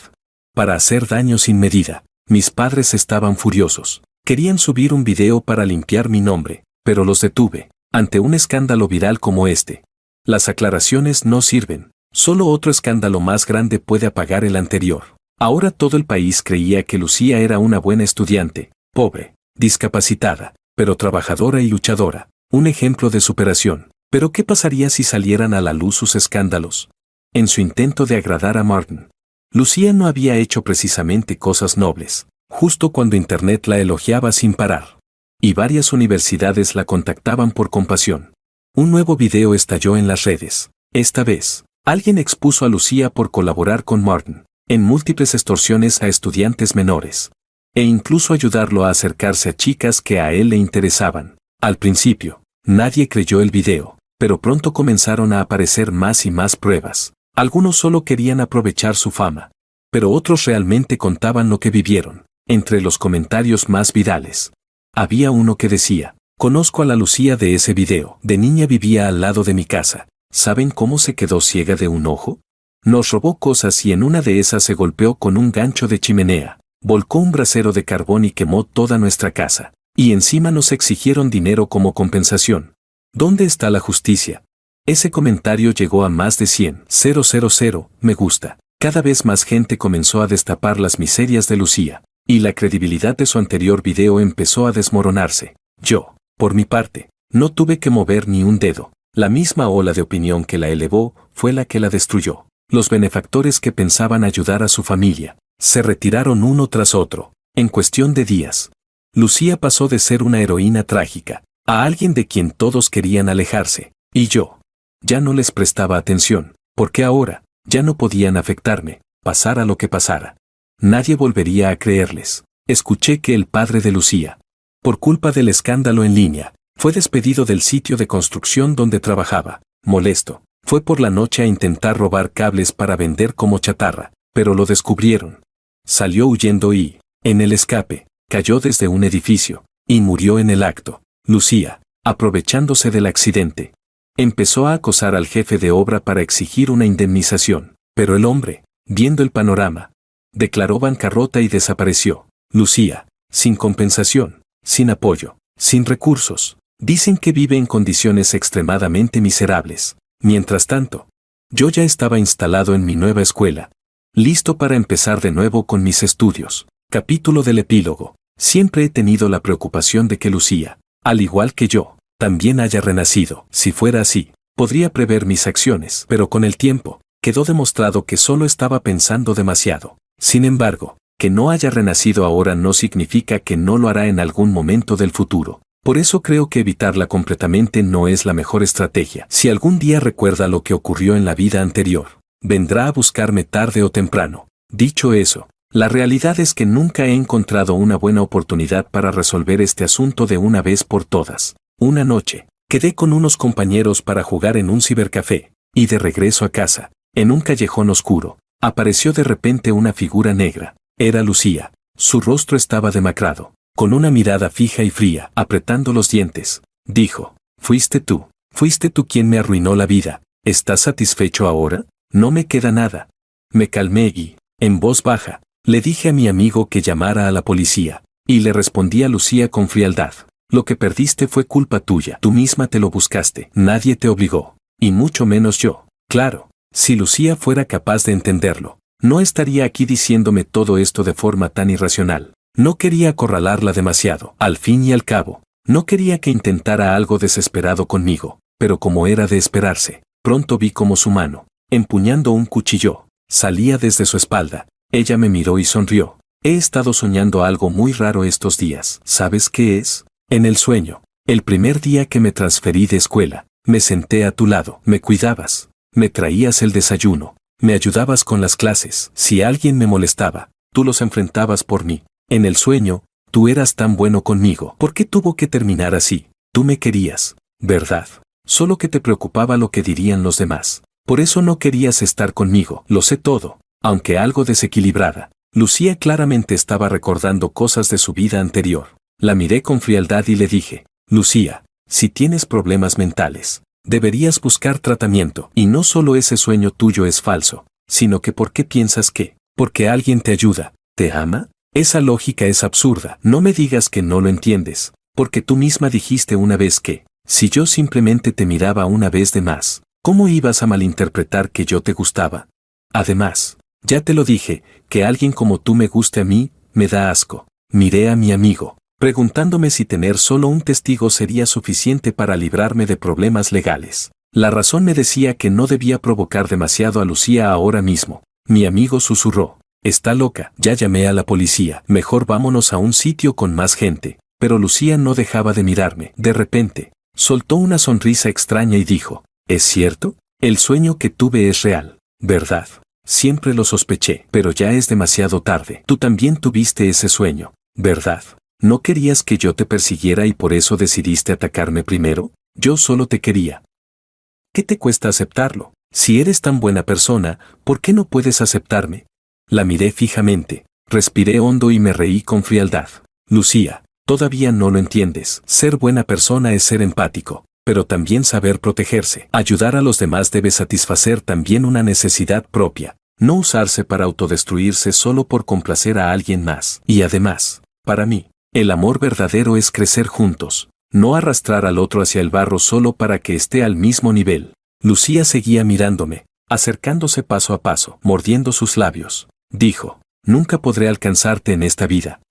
para hacer daño sin medida. Mis padres estaban furiosos. Querían subir un video para limpiar mi nombre, pero los detuve, ante un escándalo viral como este. Las aclaraciones no sirven. Solo otro escándalo más grande puede apagar el anterior. Ahora todo el país creía que Lucía era una buena estudiante, pobre, discapacitada, pero trabajadora y luchadora, un ejemplo de superación. Pero ¿qué pasaría si salieran a la luz sus escándalos? En su intento de agradar a Martin, Lucía no había hecho precisamente cosas nobles, justo cuando Internet la elogiaba sin parar. Y varias universidades la contactaban por compasión. Un nuevo video estalló en las redes. Esta vez, alguien expuso a Lucía por colaborar con Martin en múltiples extorsiones a estudiantes menores, e incluso ayudarlo a acercarse a chicas que a él le interesaban. Al principio, nadie creyó el video, pero pronto comenzaron a aparecer más y más pruebas. Algunos solo querían aprovechar su fama, pero otros realmente contaban lo que vivieron. Entre los comentarios más virales, había uno que decía: conozco a la Lucía de ese video, de niña vivía al lado de mi casa. ¿Saben cómo se quedó ciega de un ojo? Nos robó cosas y en una de esas se golpeó con un gancho de chimenea, volcó un brasero de carbón y quemó toda nuestra casa. Y encima nos exigieron dinero como compensación. ¿Dónde está la justicia? Ese comentario llegó a más de 100,000 me gusta. Cada vez más gente comenzó a destapar las miserias de Lucía, y la credibilidad de su anterior video empezó a desmoronarse. Yo, por mi parte, no tuve que mover ni un dedo. La misma ola de opinión que la elevó fue la que la destruyó. Los benefactores que pensaban ayudar a su familia se retiraron uno tras otro, en cuestión de días. Lucía pasó de ser una heroína trágica a alguien de quien todos querían alejarse, y yo ya no les prestaba atención, porque ahora ya no podían afectarme, pasara lo que pasara. Nadie volvería a creerles. Escuché que el padre de Lucía, por culpa del escándalo en línea, fue despedido del sitio de construcción donde trabajaba. Molesto, fue por la noche a intentar robar cables para vender como chatarra, pero lo descubrieron. Salió huyendo y, en el escape, cayó desde un edificio, y murió en el acto. Lucía, aprovechándose del accidente, empezó a acosar al jefe de obra para exigir una indemnización, pero el hombre, viendo el panorama, declaró bancarrota y desapareció. Lucía, sin compensación, sin apoyo, sin recursos, dicen que vive en condiciones extremadamente miserables. Mientras tanto, yo ya estaba instalado en mi nueva escuela, listo para empezar de nuevo con mis estudios. Capítulo del epílogo. Siempre he tenido la preocupación de que Lucía, al igual que yo, también haya renacido. Si fuera así, podría prever mis acciones, pero con el tiempo, quedó demostrado que solo estaba pensando demasiado. Sin embargo, que no haya renacido ahora no significa que no lo hará en algún momento del futuro. Por eso creo que evitarla completamente no es la mejor estrategia. Si algún día recuerda lo que ocurrió en la vida anterior, vendrá a buscarme tarde o temprano. Dicho eso, la realidad es que nunca he encontrado una buena oportunidad para resolver este asunto de una vez por todas. Una noche, quedé con unos compañeros para jugar en un cibercafé, y de regreso a casa, en un callejón oscuro, apareció de repente una figura negra. Era Lucía. Su rostro estaba demacrado, con una mirada fija y fría, apretando los dientes. Dijo: fuiste tú quien me arruinó la vida. ¿Estás satisfecho ahora? No me queda nada. Me calmé y, en voz baja, le dije a mi amigo que llamara a la policía, y le respondí a Lucía con frialdad: lo que perdiste fue culpa tuya, tú misma te lo buscaste, nadie te obligó, y mucho menos yo. Claro, si Lucía fuera capaz de entenderlo, no estaría aquí diciéndome todo esto de forma tan irracional. No quería acorralarla demasiado. Al fin y al cabo, no quería que intentara algo desesperado conmigo, pero como era de esperarse, pronto vi como su mano, empuñando un cuchillo, salía desde su espalda. Ella me miró y sonrió. He estado soñando algo muy raro estos días. ¿Sabes qué es? En el sueño, el primer día que me transferí de escuela, me senté a tu lado, me cuidabas, me traías el desayuno, me ayudabas con las clases. Si alguien me molestaba, tú los enfrentabas por mí. En el sueño, tú eras tan bueno conmigo. ¿Por qué tuvo que terminar así? Tú me querías, ¿verdad? Solo que te preocupaba lo que dirían los demás. Por eso no querías estar conmigo. Lo sé todo, aunque algo desequilibrada. Lucía claramente estaba recordando cosas de su vida anterior. La miré con frialdad y le dije: Lucía, si tienes problemas mentales, deberías buscar tratamiento. Y no solo ese sueño tuyo es falso, sino que ¿por qué piensas que? Porque alguien te ayuda, te ama. Esa lógica es absurda. No me digas que no lo entiendes, porque tú misma dijiste una vez que, si yo simplemente te miraba una vez de más, ¿cómo ibas a malinterpretar que yo te gustaba? Además, ya te lo dije, que alguien como tú me guste a mí, me da asco. Miré a mi amigo, preguntándome si tener solo un testigo sería suficiente para librarme de problemas legales. La razón me decía que no debía provocar demasiado a Lucía ahora mismo. Mi amigo susurró: está loca, ya llamé a la policía, mejor vámonos a un sitio con más gente. Pero Lucía no dejaba de mirarme. De repente, soltó una sonrisa extraña y dijo: ¿es cierto? El sueño que tuve es real, ¿verdad? Siempre lo sospeché, pero ya es demasiado tarde. Tú también tuviste ese sueño, ¿verdad? ¿No querías que yo te persiguiera y por eso decidiste atacarme primero? Yo solo te quería. ¿Qué te cuesta aceptarlo? Si eres tan buena persona, ¿por qué no puedes aceptarme? La miré fijamente, respiré hondo y me reí con frialdad. Lucía, todavía no lo entiendes. Ser buena persona es ser empático, pero también saber protegerse. Ayudar a los demás debe satisfacer también una necesidad propia, no usarse para autodestruirse solo por complacer a alguien más. Y además, para mí, el amor verdadero es crecer juntos, no arrastrar al otro hacia el barro solo para que esté al mismo nivel. Lucía seguía mirándome, acercándose paso a paso, mordiendo sus labios. Dijo: nunca podré alcanzarte en esta vida.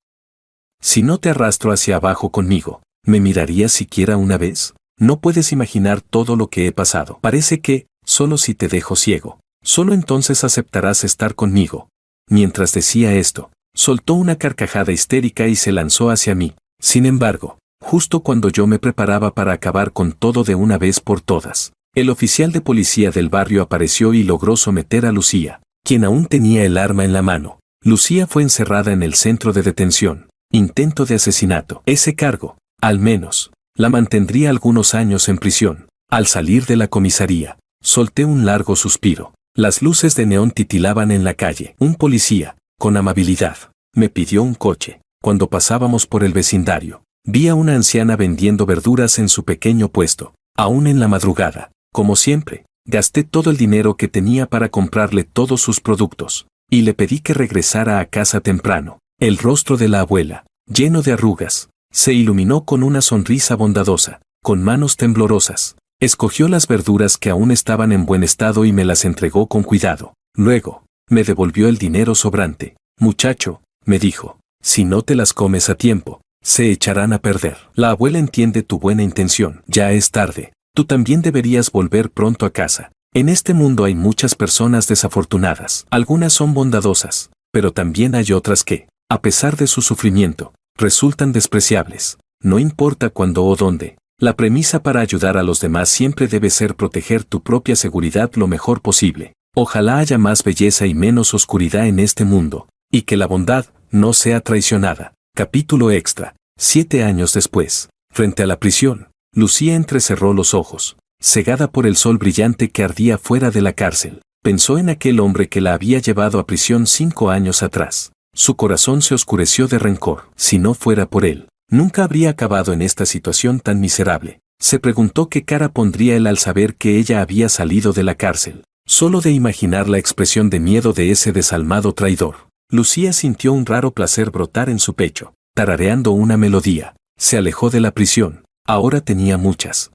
Si no te arrastro hacia abajo conmigo, ¿me mirarías siquiera una vez? No puedes imaginar todo lo que he pasado. Parece que, solo si te dejo ciego, solo entonces aceptarás estar conmigo. Mientras decía esto, soltó una carcajada histérica y se lanzó hacia mí. Sin embargo, justo cuando yo me preparaba para acabar con todo de una vez por todas, el oficial de policía del barrio apareció y logró someter a Lucía, quien aún tenía el arma en la mano. Lucía fue encerrada en el centro de detención. Intento de asesinato. Ese cargo, al menos, la mantendría algunos años en prisión. Al salir de la comisaría, solté un largo suspiro. Las luces de neón titilaban en la calle. Un policía, con amabilidad, me pidió un coche. Cuando pasábamos por el vecindario, vi a una anciana vendiendo verduras en su pequeño puesto. Aún en la madrugada, como siempre, gasté todo el dinero que tenía para comprarle todos sus productos, y le pedí que regresara a casa temprano. El rostro de la abuela, lleno de arrugas, se iluminó con una sonrisa bondadosa. Con manos temblorosas, escogió las verduras que aún estaban en buen estado y me las entregó con cuidado. Luego, me devolvió el dinero sobrante. Muchacho, me dijo, si no te las comes a tiempo, se echarán a perder. La abuela entiende tu buena intención. Ya es tarde. Tú también deberías volver pronto a casa. En este mundo hay muchas personas desafortunadas. Algunas son bondadosas, pero también hay otras que, a pesar de su sufrimiento, resultan despreciables. No importa cuándo o dónde. La premisa para ayudar a los demás siempre debe ser proteger tu propia seguridad lo mejor posible. Ojalá haya más belleza y menos oscuridad en este mundo, y que la bondad no sea traicionada. Capítulo extra. 7 años después, frente a la prisión, Lucía entrecerró los ojos, cegada por el sol brillante que ardía fuera de la cárcel. Pensó en aquel hombre que la había llevado a prisión 5 años atrás. Su corazón se oscureció de rencor. Si no fuera por él, nunca habría acabado en esta situación tan miserable. Se preguntó qué cara pondría él al saber que ella había salido de la cárcel. Solo de imaginar la expresión de miedo de ese desalmado traidor, Lucía sintió un raro placer brotar en su pecho. Tarareando una melodía, se alejó de la prisión. Ahora tenía muchas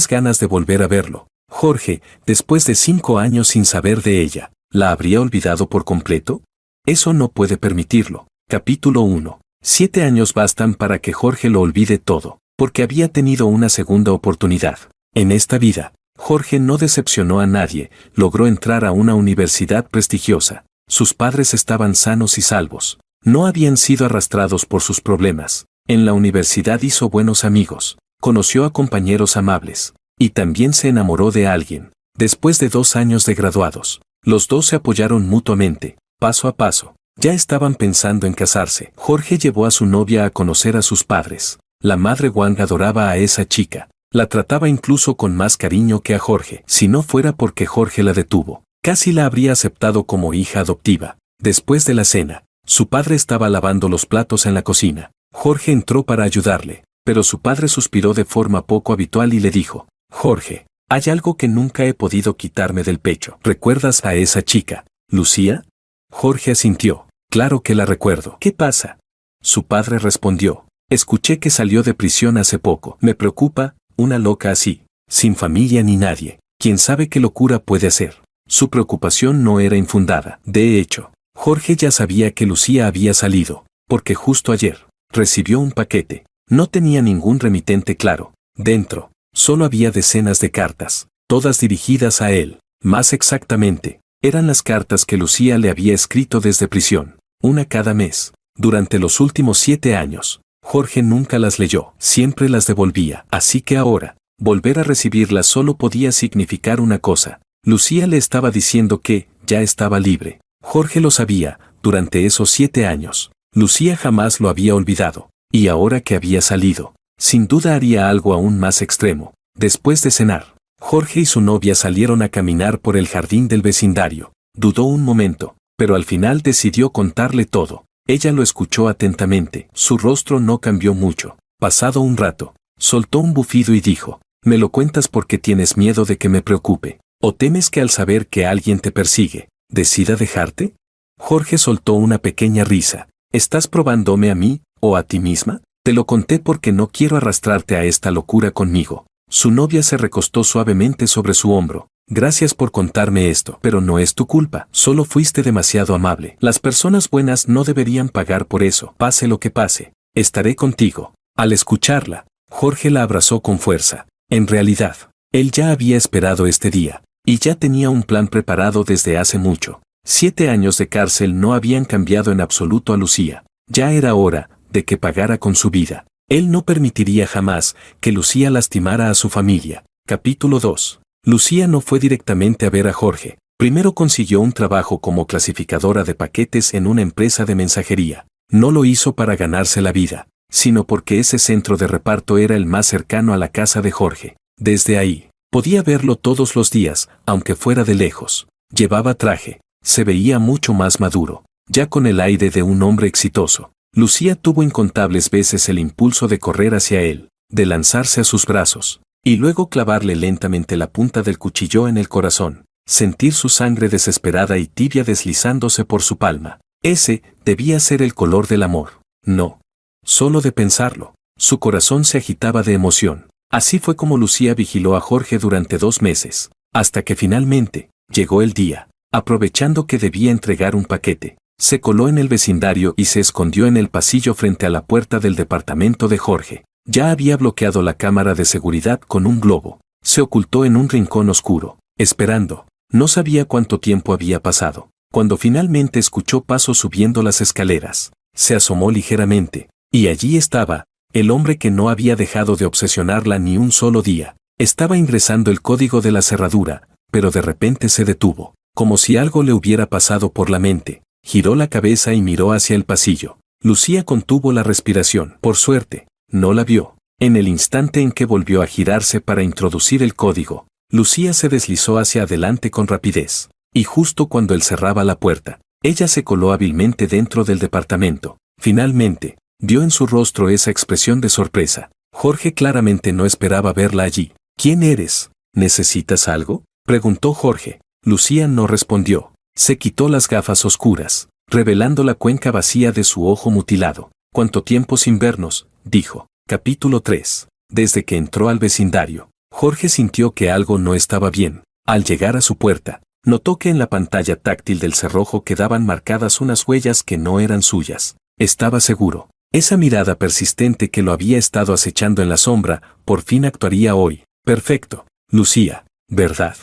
ganas de volver a verlo. Jorge, después de 5 años sin saber de ella, ¿la habría olvidado por completo? Eso no puede permitirlo. Capítulo 1. 7 años bastan para que Jorge lo olvide todo, porque había tenido una segunda oportunidad. En esta vida, Jorge no decepcionó a nadie, logró entrar a una universidad prestigiosa. Sus padres estaban sanos y salvos. No habían sido arrastrados por sus problemas. En la universidad hizo buenos amigos, conoció a compañeros amables, y también se enamoró de alguien. Después de 2 años de graduados, los dos se apoyaron mutuamente, paso a paso. Ya estaban pensando en casarse. Jorge llevó a su novia a conocer a sus padres. La madre Wang adoraba a esa chica. La trataba incluso con más cariño que a Jorge. Si no fuera porque Jorge la detuvo, casi la habría aceptado como hija adoptiva. Después de la cena, su padre estaba lavando los platos en la cocina. Jorge entró para ayudarle, pero su padre suspiró de forma poco habitual y le dijo: Jorge, hay algo que nunca he podido quitarme del pecho. ¿Recuerdas a esa chica, Lucía? Jorge asintió. Claro que la recuerdo. ¿Qué pasa? Su padre respondió. Escuché que salió de prisión hace poco. Me preocupa, una loca así, sin familia ni nadie. ¿Quién sabe qué locura puede hacer? Su preocupación no era infundada. De hecho, Jorge ya sabía que Lucía había salido, porque justo ayer recibió un paquete. No tenía ningún remitente claro. Dentro, solo había decenas de cartas, todas dirigidas a él. Más exactamente, eran las cartas que Lucía le había escrito desde prisión, una cada mes. Durante los últimos 7 años, Jorge nunca las leyó, siempre las devolvía. Así que ahora, volver a recibirlas solo podía significar una cosa. Lucía le estaba diciendo que ya estaba libre. Jorge lo sabía, durante esos 7 años. Lucía jamás lo había olvidado, y ahora que había salido, sin duda haría algo aún más extremo. Después de cenar, Jorge y su novia salieron a caminar por el jardín del vecindario. Dudó un momento, pero al final decidió contarle todo. Ella lo escuchó atentamente. Su rostro no cambió mucho. Pasado un rato, soltó un bufido y dijo, «¿Me lo cuentas porque tienes miedo de que me preocupe? ¿O temes que al saber que alguien te persigue, decida dejarte?» Jorge soltó una pequeña risa. «¿Estás probándome a mí, o a ti misma? Te lo conté porque no quiero arrastrarte a esta locura conmigo». Su novia se recostó suavemente sobre su hombro. «Gracias por contarme esto, pero no es tu culpa. Solo fuiste demasiado amable. Las personas buenas no deberían pagar por eso. Pase lo que pase, estaré contigo». Al escucharla, Jorge la abrazó con fuerza. En realidad, él ya había esperado este día, y ya tenía un plan preparado desde hace mucho. 7 años de cárcel no habían cambiado en absoluto a Lucía. Ya era hora de que pagara con su vida. Él no permitiría jamás que Lucía lastimara a su familia. Capítulo 2. Lucía no fue directamente a ver a Jorge. Primero consiguió un trabajo como clasificadora de paquetes en una empresa de mensajería. No lo hizo para ganarse la vida, sino porque ese centro de reparto era el más cercano a la casa de Jorge. Desde ahí, podía verlo todos los días, aunque fuera de lejos. Llevaba traje, se veía mucho más maduro, ya con el aire de un hombre exitoso. Lucía tuvo incontables veces el impulso de correr hacia él, de lanzarse a sus brazos, y luego clavarle lentamente la punta del cuchillo en el corazón, sentir su sangre desesperada y tibia deslizándose por su palma. Ese debía ser el color del amor. No. Solo de pensarlo, su corazón se agitaba de emoción. Así fue como Lucía vigiló a Jorge durante 2 meses, hasta que finalmente llegó el día. Aprovechando que debía entregar un paquete, se coló en el vecindario y se escondió en el pasillo frente a la puerta del departamento de Jorge. Ya había bloqueado la cámara de seguridad con un globo. Se ocultó en un rincón oscuro, esperando. No sabía cuánto tiempo había pasado. Cuando finalmente escuchó pasos subiendo las escaleras, se asomó ligeramente, y allí estaba, el hombre que no había dejado de obsesionarla ni un solo día. Estaba ingresando el código de la cerradura, pero de repente se detuvo, como si algo le hubiera pasado por la mente. Giró la cabeza y miró hacia el pasillo. Lucía contuvo la respiración. Por suerte, no la vio. En el instante en que volvió a girarse para introducir el código, Lucía se deslizó hacia adelante con rapidez. Y justo cuando él cerraba la puerta, ella se coló hábilmente dentro del departamento. Finalmente, vio en su rostro esa expresión de sorpresa. Jorge claramente no esperaba verla allí. «¿Quién eres? ¿Necesitas algo?», preguntó Jorge. Lucía no respondió. Se quitó las gafas oscuras, revelando la cuenca vacía de su ojo mutilado. «¿Cuánto tiempo sin vernos?», dijo. Capítulo 3. Desde que entró al vecindario, Jorge sintió que algo no estaba bien. Al llegar a su puerta, notó que en la pantalla táctil del cerrojo quedaban marcadas unas huellas que no eran suyas. Estaba seguro. Esa mirada persistente que lo había estado acechando en la sombra, por fin actuaría hoy. «Perfecto, Lucía, ¿verdad?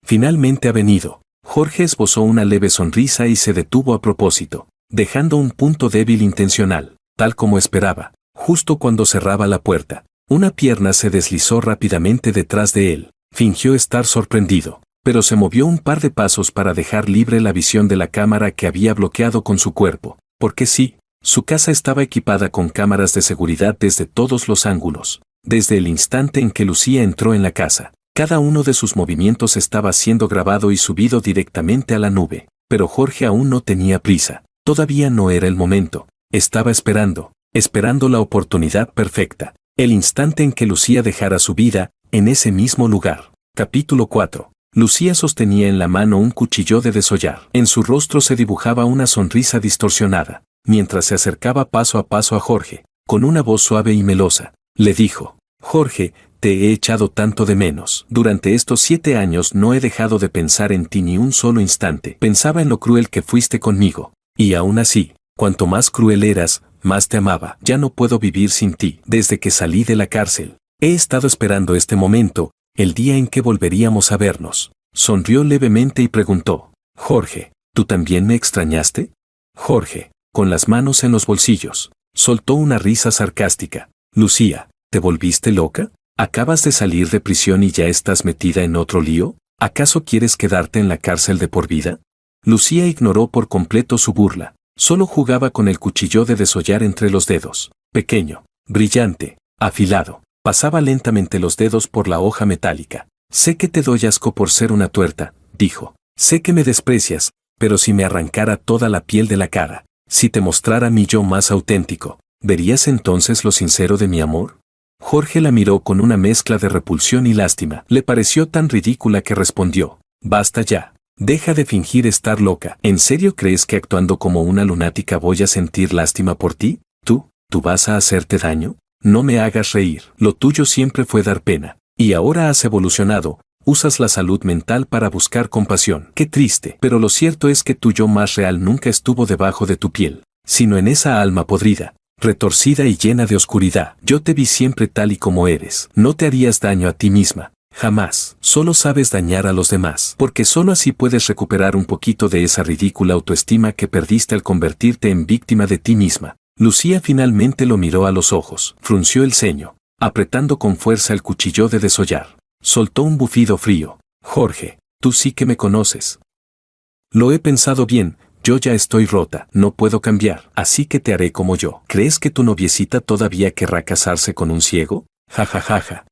Finalmente ha venido». Jorge esbozó una leve sonrisa y se detuvo a propósito, dejando un punto débil intencional, tal como esperaba. Justo cuando cerraba la puerta, una pierna se deslizó rápidamente detrás de él. Fingió estar sorprendido, pero se movió un par de pasos para dejar libre la visión de la cámara que había bloqueado con su cuerpo. Porque sí, su casa estaba equipada con cámaras de seguridad desde todos los ángulos. Desde el instante en que Lucía entró en la casa, cada uno de sus movimientos estaba siendo grabado y subido directamente a la nube. Pero Jorge aún no tenía prisa. Todavía no era el momento. Estaba esperando la oportunidad perfecta. El instante en que Lucía dejara su vida, en ese mismo lugar. Capítulo 4. Lucía sostenía en la mano un cuchillo de desollar. En su rostro se dibujaba una sonrisa distorsionada. Mientras se acercaba paso a paso a Jorge, con una voz suave y melosa, le dijo: Jorge, te he echado tanto de menos. Durante estos 7 años no he dejado de pensar en ti ni un solo instante. Pensaba en lo cruel que fuiste conmigo. Y aún así, cuanto más cruel eras, más te amaba. Ya no puedo vivir sin ti. Desde que salí de la cárcel, he estado esperando este momento, el día en que volveríamos a vernos. Sonrió levemente y preguntó: Jorge, ¿tú también me extrañaste? Jorge, con las manos en los bolsillos, soltó una risa sarcástica. Lucía, ¿te volviste loca? ¿Acabas de salir de prisión y ya estás metida en otro lío? ¿Acaso quieres quedarte en la cárcel de por vida? Lucía ignoró por completo su burla. Solo jugaba con el cuchillo de desollar entre los dedos. Pequeño, brillante, afilado. Pasaba lentamente los dedos por la hoja metálica. Sé que te doy asco por ser una tuerta, dijo. Sé que me desprecias, pero si me arrancara toda la piel de la cara, si te mostrara mi yo más auténtico, ¿verías entonces lo sincero de mi amor? Jorge la miró con una mezcla de repulsión y lástima. Le pareció tan ridícula que respondió: Basta ya. Deja de fingir estar loca. ¿En serio crees que actuando como una lunática voy a sentir lástima por ti? ¿Tú vas a hacerte daño? No me hagas reír. Lo tuyo siempre fue dar pena. Y ahora has evolucionado. Usas la salud mental para buscar compasión. Qué triste. Pero lo cierto es que tu yo más real nunca estuvo debajo de tu piel, sino en esa alma podrida, retorcida y llena de oscuridad. Yo te vi siempre tal y como eres. No te harías daño a ti misma. Jamás. Solo sabes dañar a los demás. Porque solo así puedes recuperar un poquito de esa ridícula autoestima que perdiste al convertirte en víctima de ti misma. Lucía finalmente lo miró a los ojos. Frunció el ceño, apretando con fuerza el cuchillo de desollar. Soltó un bufido frío. Jorge, tú sí que me conoces. Lo he pensado bien. Yo ya estoy rota, no puedo cambiar, así que te haré como yo. ¿Crees que tu noviecita todavía querrá casarse con un ciego? Ja ja ja ja.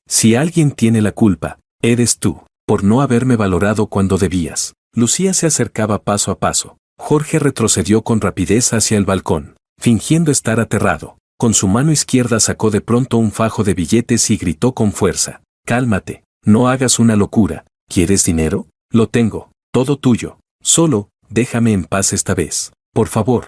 Si alguien tiene la culpa, eres tú, por no haberme valorado cuando debías. Lucía se acercaba paso a paso. Jorge retrocedió con rapidez hacia el balcón, fingiendo estar aterrado. Con su mano izquierda sacó de pronto un fajo de billetes y gritó con fuerza: Cálmate, no hagas una locura. ¿Quieres dinero? Lo tengo, todo tuyo. Solo, déjame en paz esta vez, por favor.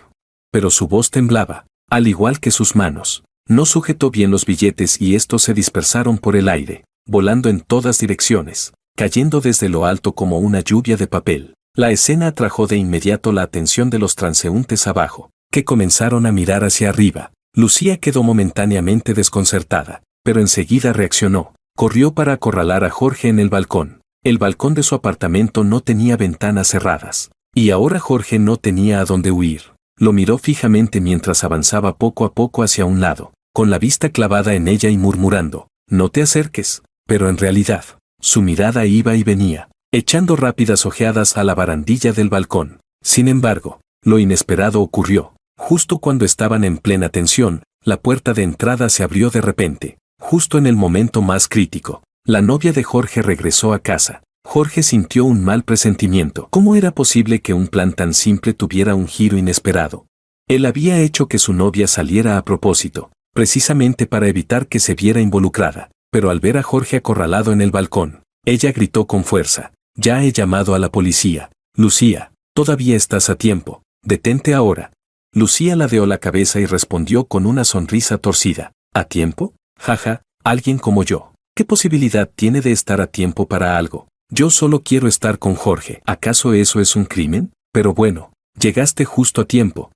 Pero su voz temblaba, al igual que sus manos. No sujetó bien los billetes y estos se dispersaron por el aire, volando en todas direcciones, cayendo desde lo alto como una lluvia de papel. La escena atrajo de inmediato la atención de los transeúntes abajo, que comenzaron a mirar hacia arriba. Lucía quedó momentáneamente desconcertada, pero enseguida reaccionó. Corrió para acorralar a Jorge en el balcón. El balcón de su apartamento no tenía ventanas cerradas. Y ahora Jorge no tenía a dónde huir. Lo miró fijamente mientras avanzaba poco a poco hacia un lado, con la vista clavada en ella y murmurando: No te acerques. Pero en realidad, su mirada iba y venía, echando rápidas ojeadas a la barandilla del balcón. Sin embargo, lo inesperado ocurrió. Justo cuando estaban en plena tensión, la puerta de entrada se abrió de repente. Justo en el momento más crítico, la novia de Jorge regresó a casa. Jorge sintió un mal presentimiento. ¿Cómo era posible que un plan tan simple tuviera un giro inesperado? Él había hecho que su novia saliera a propósito, precisamente para evitar que se viera involucrada. Pero al ver a Jorge acorralado en el balcón, ella gritó con fuerza: Ya he llamado a la policía. Lucía, todavía estás a tiempo. Detente ahora. Lucía ladeó la cabeza y respondió con una sonrisa torcida: ¿A tiempo? Jaja, alguien como yo. ¿Qué posibilidad tiene de estar a tiempo para algo? Yo solo quiero estar con Jorge. ¿Acaso eso es un crimen? Pero bueno, llegaste justo a tiempo.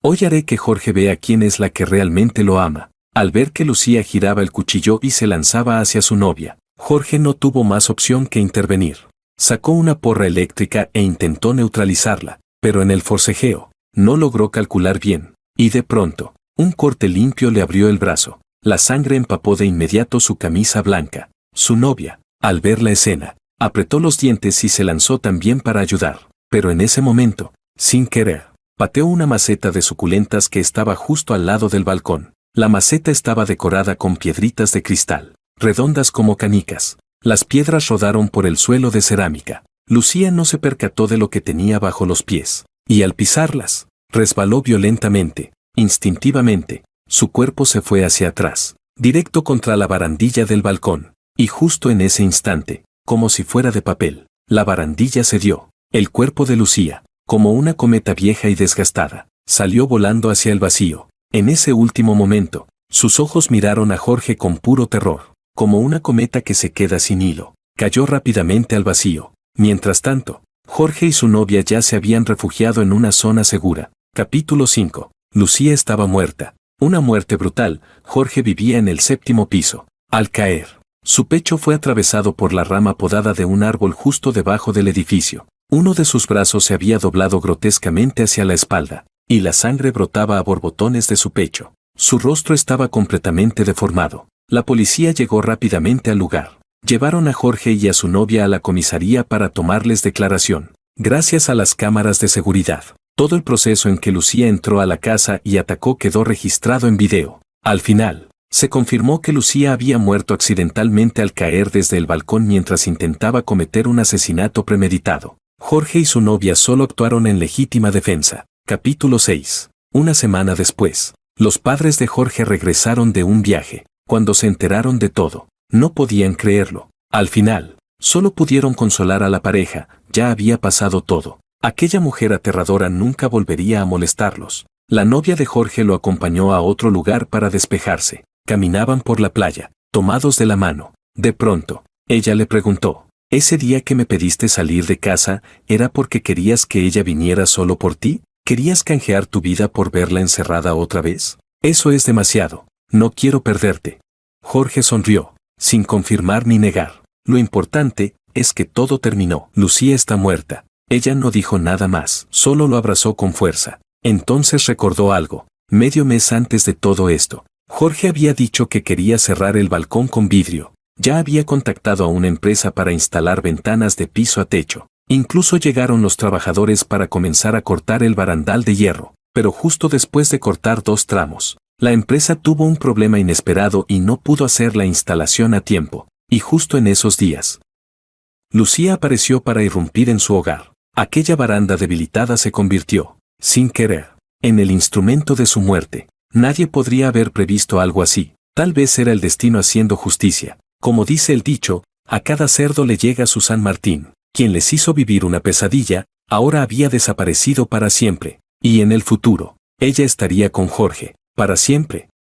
Hoy haré que Jorge vea quién es la que realmente lo ama. Al ver que Lucía giraba el cuchillo y se lanzaba hacia su novia, Jorge no tuvo más opción que intervenir. Sacó una porra eléctrica e intentó neutralizarla, pero en el forcejeo, no logró calcular bien, y de pronto, un corte limpio le abrió el brazo. La sangre empapó de inmediato su camisa blanca. Su novia, al ver la escena, apretó los dientes y se lanzó también para ayudar. Pero en ese momento, sin querer, pateó una maceta de suculentas que estaba justo al lado del balcón. La maceta estaba decorada con piedritas de cristal, redondas como canicas. Las piedras rodaron por el suelo de cerámica. Lucía no se percató de lo que tenía bajo los pies, y al pisarlas, resbaló violentamente. Instintivamente, su cuerpo se fue hacia atrás, directo contra la barandilla del balcón. Y justo en ese instante, como si fuera de papel. La barandilla cedió. El cuerpo de Lucía, como una cometa vieja y desgastada, salió volando hacia el vacío. En ese último momento, sus ojos miraron a Jorge con puro terror, como una cometa que se queda sin hilo. Cayó rápidamente al vacío. Mientras tanto, Jorge y su novia ya se habían refugiado en una zona segura. Capítulo 5. Lucía estaba muerta. Una muerte brutal. Jorge vivía en el 7º piso. Al caer, su pecho fue atravesado por la rama podada de un árbol justo debajo del edificio. Uno de sus brazos se había doblado grotescamente hacia la espalda, y la sangre brotaba a borbotones de su pecho. Su rostro estaba completamente deformado. La policía llegó rápidamente al lugar. Llevaron a Jorge y a su novia a la comisaría para tomarles declaración. Gracias a las cámaras de seguridad, todo el proceso en que Lucía entró a la casa y atacó quedó registrado en video. Al final, se confirmó que Lucía había muerto accidentalmente al caer desde el balcón mientras intentaba cometer un asesinato premeditado. Jorge y su novia solo actuaron en legítima defensa. Capítulo 6. Una semana después, los padres de Jorge regresaron de un viaje. Cuando se enteraron de todo, no podían creerlo. Al final, solo pudieron consolar a la pareja, ya había pasado todo. Aquella mujer aterradora nunca volvería a molestarlos. La novia de Jorge lo acompañó a otro lugar para despejarse. Caminaban por la playa, tomados de la mano. De pronto, ella le preguntó, ¿ese día que me pediste salir de casa, era porque querías que ella viniera solo por ti? ¿Querías canjear tu vida por verla encerrada otra vez? Eso es demasiado. No quiero perderte. Jorge sonrió, sin confirmar ni negar. Lo importante es que todo terminó. Lucía está muerta. Ella no dijo nada más, solo lo abrazó con fuerza. Entonces recordó algo. Medio mes antes de todo esto, Jorge había dicho que quería cerrar el balcón con vidrio. Ya había contactado a una empresa para instalar ventanas de piso a techo. Incluso llegaron los trabajadores para comenzar a cortar el barandal de hierro. Pero justo después de cortar 2 tramos, la empresa tuvo un problema inesperado y no pudo hacer la instalación a tiempo. Y justo en esos días, Lucía apareció para irrumpir en su hogar. Aquella baranda debilitada se convirtió, sin querer, en el instrumento de su muerte. Nadie podría haber previsto algo así. Tal vez era el destino haciendo justicia. Como dice el dicho, a cada cerdo le llega su San Martín. Quien les hizo vivir una pesadilla, ahora había desaparecido para siempre. Y en el futuro, ella estaría con Jorge, para siempre.